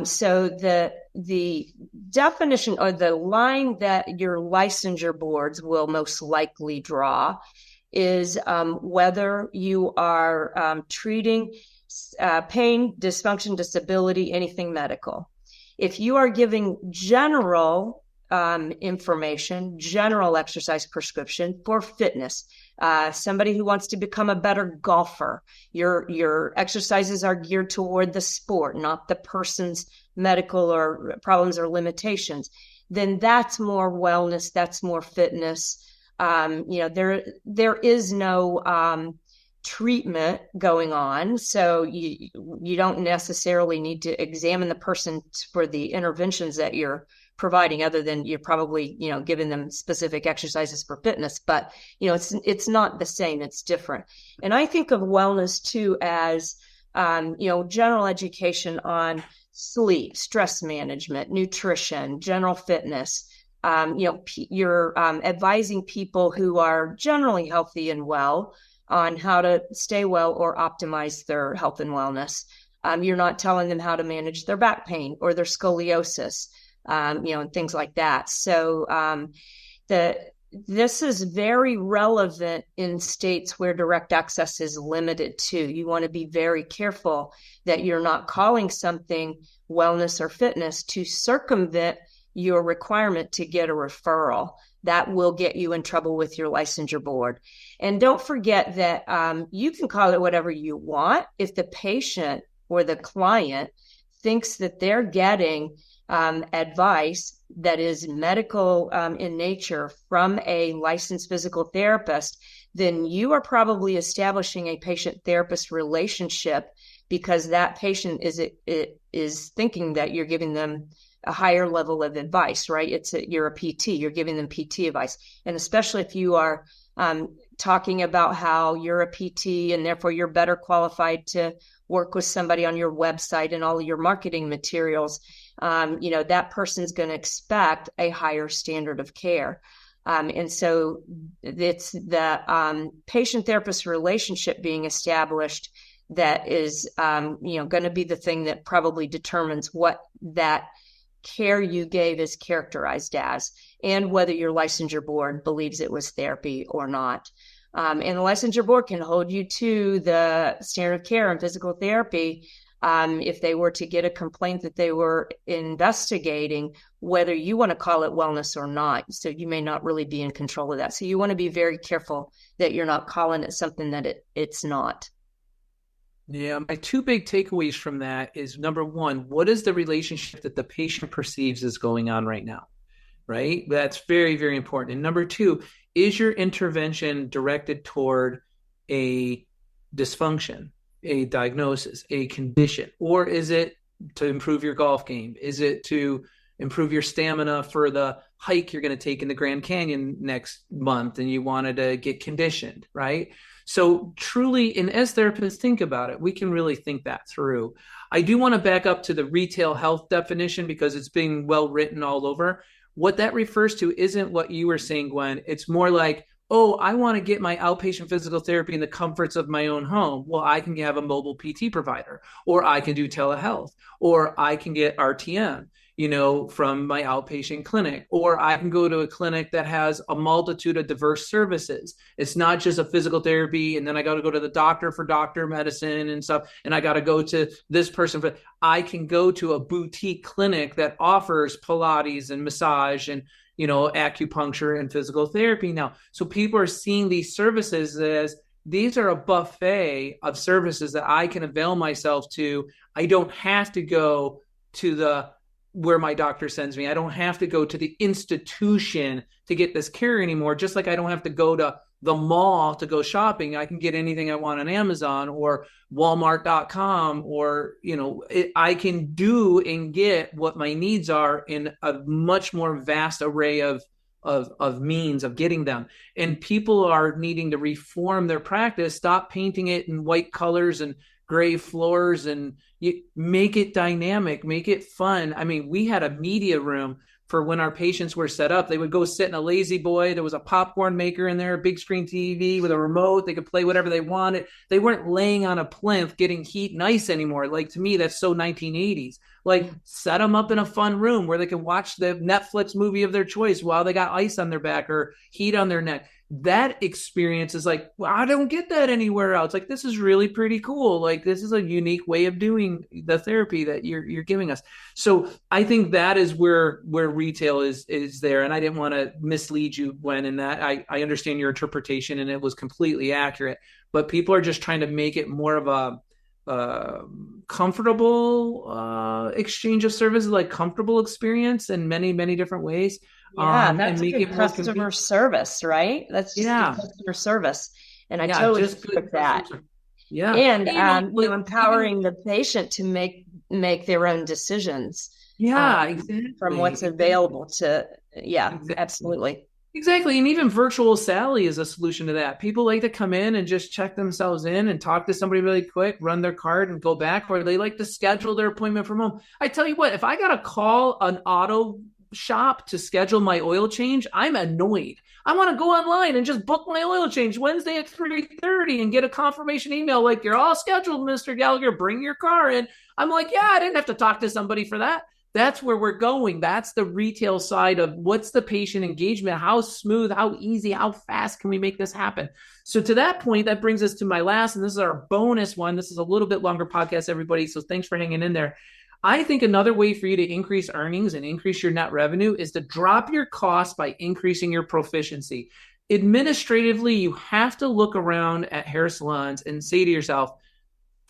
So the definition or the line that your licensure boards will most likely draw is whether you are treating pain, dysfunction, disability, anything medical. If you are giving general information, general exercise prescription for fitness, somebody who wants to become a better golfer, your exercises are geared toward the sport, not the person's medical or problems or limitations, then that's more wellness, that's more fitness. There is no treatment going on, so you don't necessarily need to examine the person for the interventions that you're providing, other than you're probably giving them specific exercises for fitness. But it's not the same, it's different. And I think of wellness too as general education on sleep, stress management, nutrition, general fitness. You're advising people who are generally healthy and well on how to stay well or optimize their health and wellness. You're not telling them how to manage their back pain or their scoliosis, and things like that. So this is very relevant in states where direct access is limited to. You want to be very careful that you're not calling something wellness or fitness to circumvent your requirement to get a referral. That will get you in trouble with your licensure board. And don't forget that you can call it whatever you want. If the patient or the client thinks that they're getting advice that is medical in nature from a licensed physical therapist, then you are probably establishing a patient-therapist relationship, because that patient is thinking that you're giving them a higher level of advice, right? You're a PT, you're giving them PT advice. And especially if you are talking about how you're a PT and therefore you're better qualified to work with somebody on your website and all of your marketing materials, that person's going to expect a higher standard of care. And so it's the patient-therapist relationship being established that is, going to be the thing that probably determines what that care you gave is characterized as, and whether your licensure board believes it was therapy or not. And the licensure board can hold you to the standard of care in physical therapy if they were to get a complaint that they were investigating, whether you want to call it wellness or not. So you may not really be in control of that. So you want to be very careful that you're not calling it something that it's not. Yeah, my two big takeaways from that is, number one, what is the relationship that the patient perceives is going on right now? Right? That's very, very important. And number two, is your intervention directed toward a dysfunction, a diagnosis, a condition, or is it to improve your golf game? Is it to improve your stamina for the hike you're going to take in the Grand Canyon next month and you wanted to get conditioned, right? So truly, and as therapists think about it, we can really think that through. I do want to back up to the retail health definition because it's being well written all over. What that refers to isn't what you were saying, Gwen. It's more like, oh, I want to get my outpatient physical therapy in the comforts of my own home. Well, I can have a mobile PT provider, or I can do telehealth, or I can get RTM, from my outpatient clinic, or I can go to a clinic that has a multitude of diverse services. It's not just a physical therapy, and then I got to go to the doctor for doctor medicine and stuff, and I got to go to this person. But I can go to a boutique clinic that offers Pilates and massage and acupuncture and physical therapy now. So people are seeing these services as these are a buffet of services that I can avail myself to. I don't have to go to where my doctor sends me. I don't have to go to the institution to get this care anymore. Just like I don't have to go to the mall to go shopping. I can get anything I want on Amazon or Walmart.com, or, I can do and get what my needs are in a much more vast array of means of getting them. And people are needing to reform their practice, stop painting it in white colors and gray floors, and you make it dynamic, make it fun. I mean, we had a media room for when our patients were set up. They would go sit in a lazy boy. There was a popcorn maker in there, a big screen TV with a remote. They could play whatever they wanted. They weren't laying on a plinth getting heat and ice anymore. Like, to me, that's so 1980s. Like, set them up in a fun room where they can watch the Netflix movie of their choice while they got ice on their back or heat on their neck. That experience is like, well, I don't get that anywhere else. Like, this is really pretty cool. Like, this is a unique way of doing the therapy that you're giving us. So I think that is where retail is there. And I didn't want to mislead you, Gwen, in that. I understand your interpretation and it was completely accurate, but people are just trying to make it more of a comfortable exchange of services, like comfortable experience in many, many different ways. Yeah, that's and good customer service, right? That's just customer service. And I totally agree with that. Yeah. And empowering the patient to make their own decisions. Yeah, exactly. From what's available to, absolutely. Exactly. And even virtual Sally is a solution to that. People like to come in and just check themselves in and talk to somebody really quick, run their card and go back, or they like to schedule their appointment from home. I tell you what, if I got to call an auto shop to schedule my oil change, I'm annoyed. I want to go online and just book my oil change Wednesday at 3:30 and get a confirmation email like, you're all scheduled, Mr. Gallagher, bring your car in. I'm like, yeah, I didn't have to talk to somebody for that. That's where we're going. That's the retail side of what's the patient engagement, how smooth, how easy, how fast can we make this happen? So to that point, that brings us to my last, and this is our bonus one. This is a little bit longer podcast, everybody. So thanks for hanging in there. I think another way for you to increase earnings and increase your net revenue is to drop your costs by increasing your proficiency. Administratively, you have to look around at hair salons and say to yourself,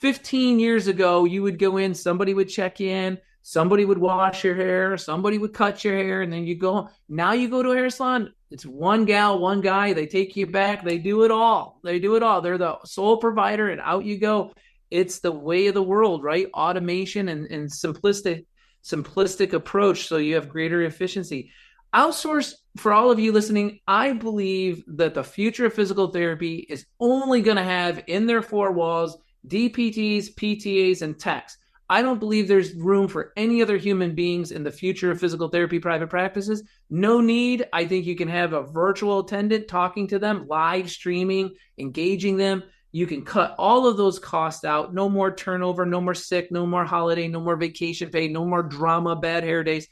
15 years ago, you would go in, somebody would check in, somebody would wash your hair, somebody would cut your hair, and then you go. Now you go to a hair salon, it's one gal, one guy, they take you back, they do it all. They do it all. They're the sole provider, and out you go. It's the way of the world, right? Automation and simplistic approach, so you have greater efficiency. Outsource, for all of you listening, I believe that the future of physical therapy is only going to have in their four walls DPTs, PTAs, and techs. I don't believe there's room for any other human beings in the future of physical therapy private practices. No need. I think you can have a virtual attendant talking to them, live streaming, engaging them. You can cut all of those costs out. No more turnover, no more sick, no more holiday, no more vacation pay, no more drama, bad hair days.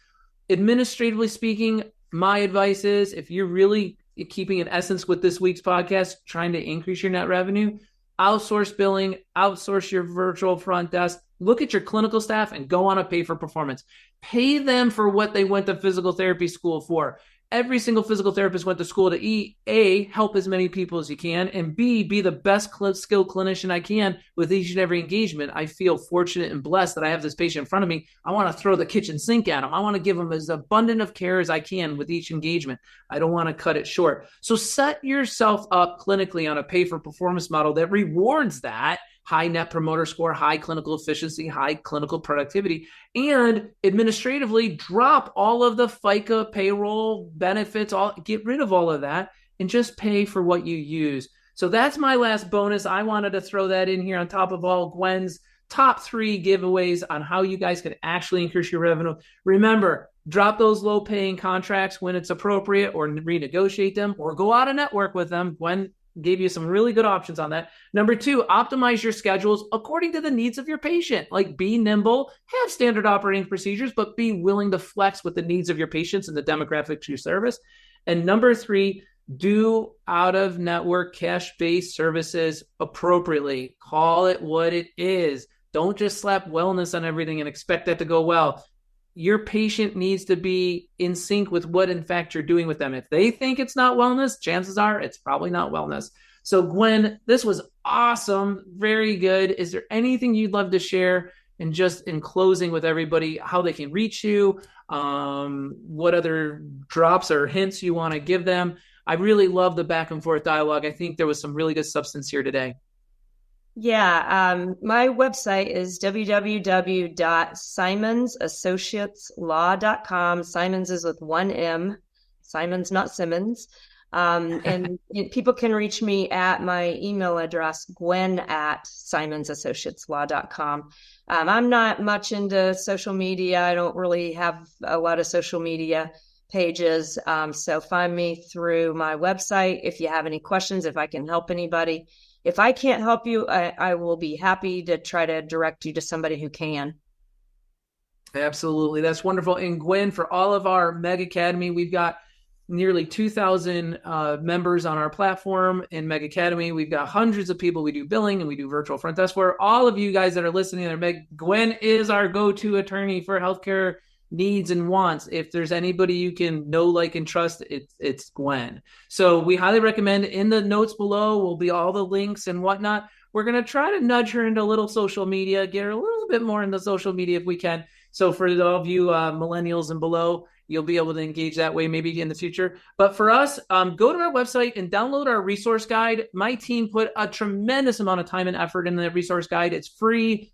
Administratively speaking, my advice is if you're really keeping an essence with this week's podcast, trying to increase your net revenue, outsource billing, outsource your virtual front desk, look at your clinical staff and go on a pay for performance. Pay them for what they went to physical therapy school for. Every single physical therapist went to school to A, help as many people as you can, and B, be the best skilled clinician I can with each and every engagement. I feel fortunate and blessed that I have this patient in front of me. I want to throw the kitchen sink at him. I want to give him as abundant of care as I can with each engagement. I don't want to cut it short. So set yourself up clinically on a pay for performance model that rewards that high net promoter score, high clinical efficiency, high clinical productivity, and administratively drop all of the FICA payroll benefits, get rid of all of that and just pay for what you use. So that's my last bonus. I wanted to throw that in here on top of all Gwen's top 3 giveaways on how you guys could actually increase your revenue. Remember, drop those low paying contracts when it's appropriate or renegotiate them or go out of network with them. Gwen gave you some really good options on that. Number 2, optimize your schedules according to the needs of your patient. Like, be nimble, have standard operating procedures, but be willing to flex with the needs of your patients and the demographics you service. And number 3, do out-of-network cash-based services appropriately. Call it what it is. Don't just slap wellness on everything and expect that to go well. Your patient needs to be in sync with what, in fact, you're doing with them. If they think it's not wellness, chances are it's probably not wellness. So, Gwen, this was awesome. Very good. Is there anything you'd love to share? And just in closing with everybody, how they can reach you, what other drops or hints you want to give them? I really love the back and forth dialogue. I think there was some really good substance here today. Yeah, my website is www.simonsassociateslaw.com. Simons is with one M. Simons, not Simmons. And people can reach me at my email address, gwen@simonsassociateslaw.com. I'm not much into social media. I don't really have a lot of social media pages. So find me through my website. If you have any questions, if I can help anybody. If I can't help you, I will be happy to try to direct you to somebody who can. Absolutely. That's wonderful. And Gwen, for all of our Meg Academy, we've got nearly 2,000 members on our platform in Meg Academy. We've got hundreds of people. We do billing and we do virtual front desk. For all of you guys that are listening, Gwen is our go-to attorney for healthcare needs and wants. If there's anybody you can know, like, and trust, it's Gwen. So we highly recommend. In the notes below will be all the links and whatnot. We're going to try to nudge her into a little social media, get her a little bit more into social media if we can. So for all of you millennials and below, you'll be able to engage that way maybe in the future. But for us, go to our website and download our resource guide. My team put a tremendous amount of time and effort in the resource guide. It's free.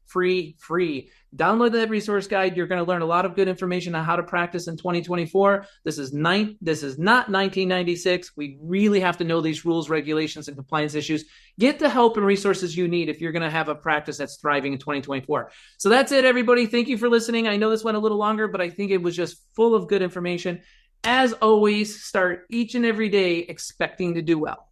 Download that resource guide. You're going to learn a lot of good information on how to practice in 2024. This is not 1996. We really have to know these rules, regulations, and compliance issues. Get the help and resources you need if you're going to have a practice that's thriving in 2024. So that's it, everybody. Thank you for listening. I know this went a little longer, but I think it was just full of good information. As always, start each and every day expecting to do well.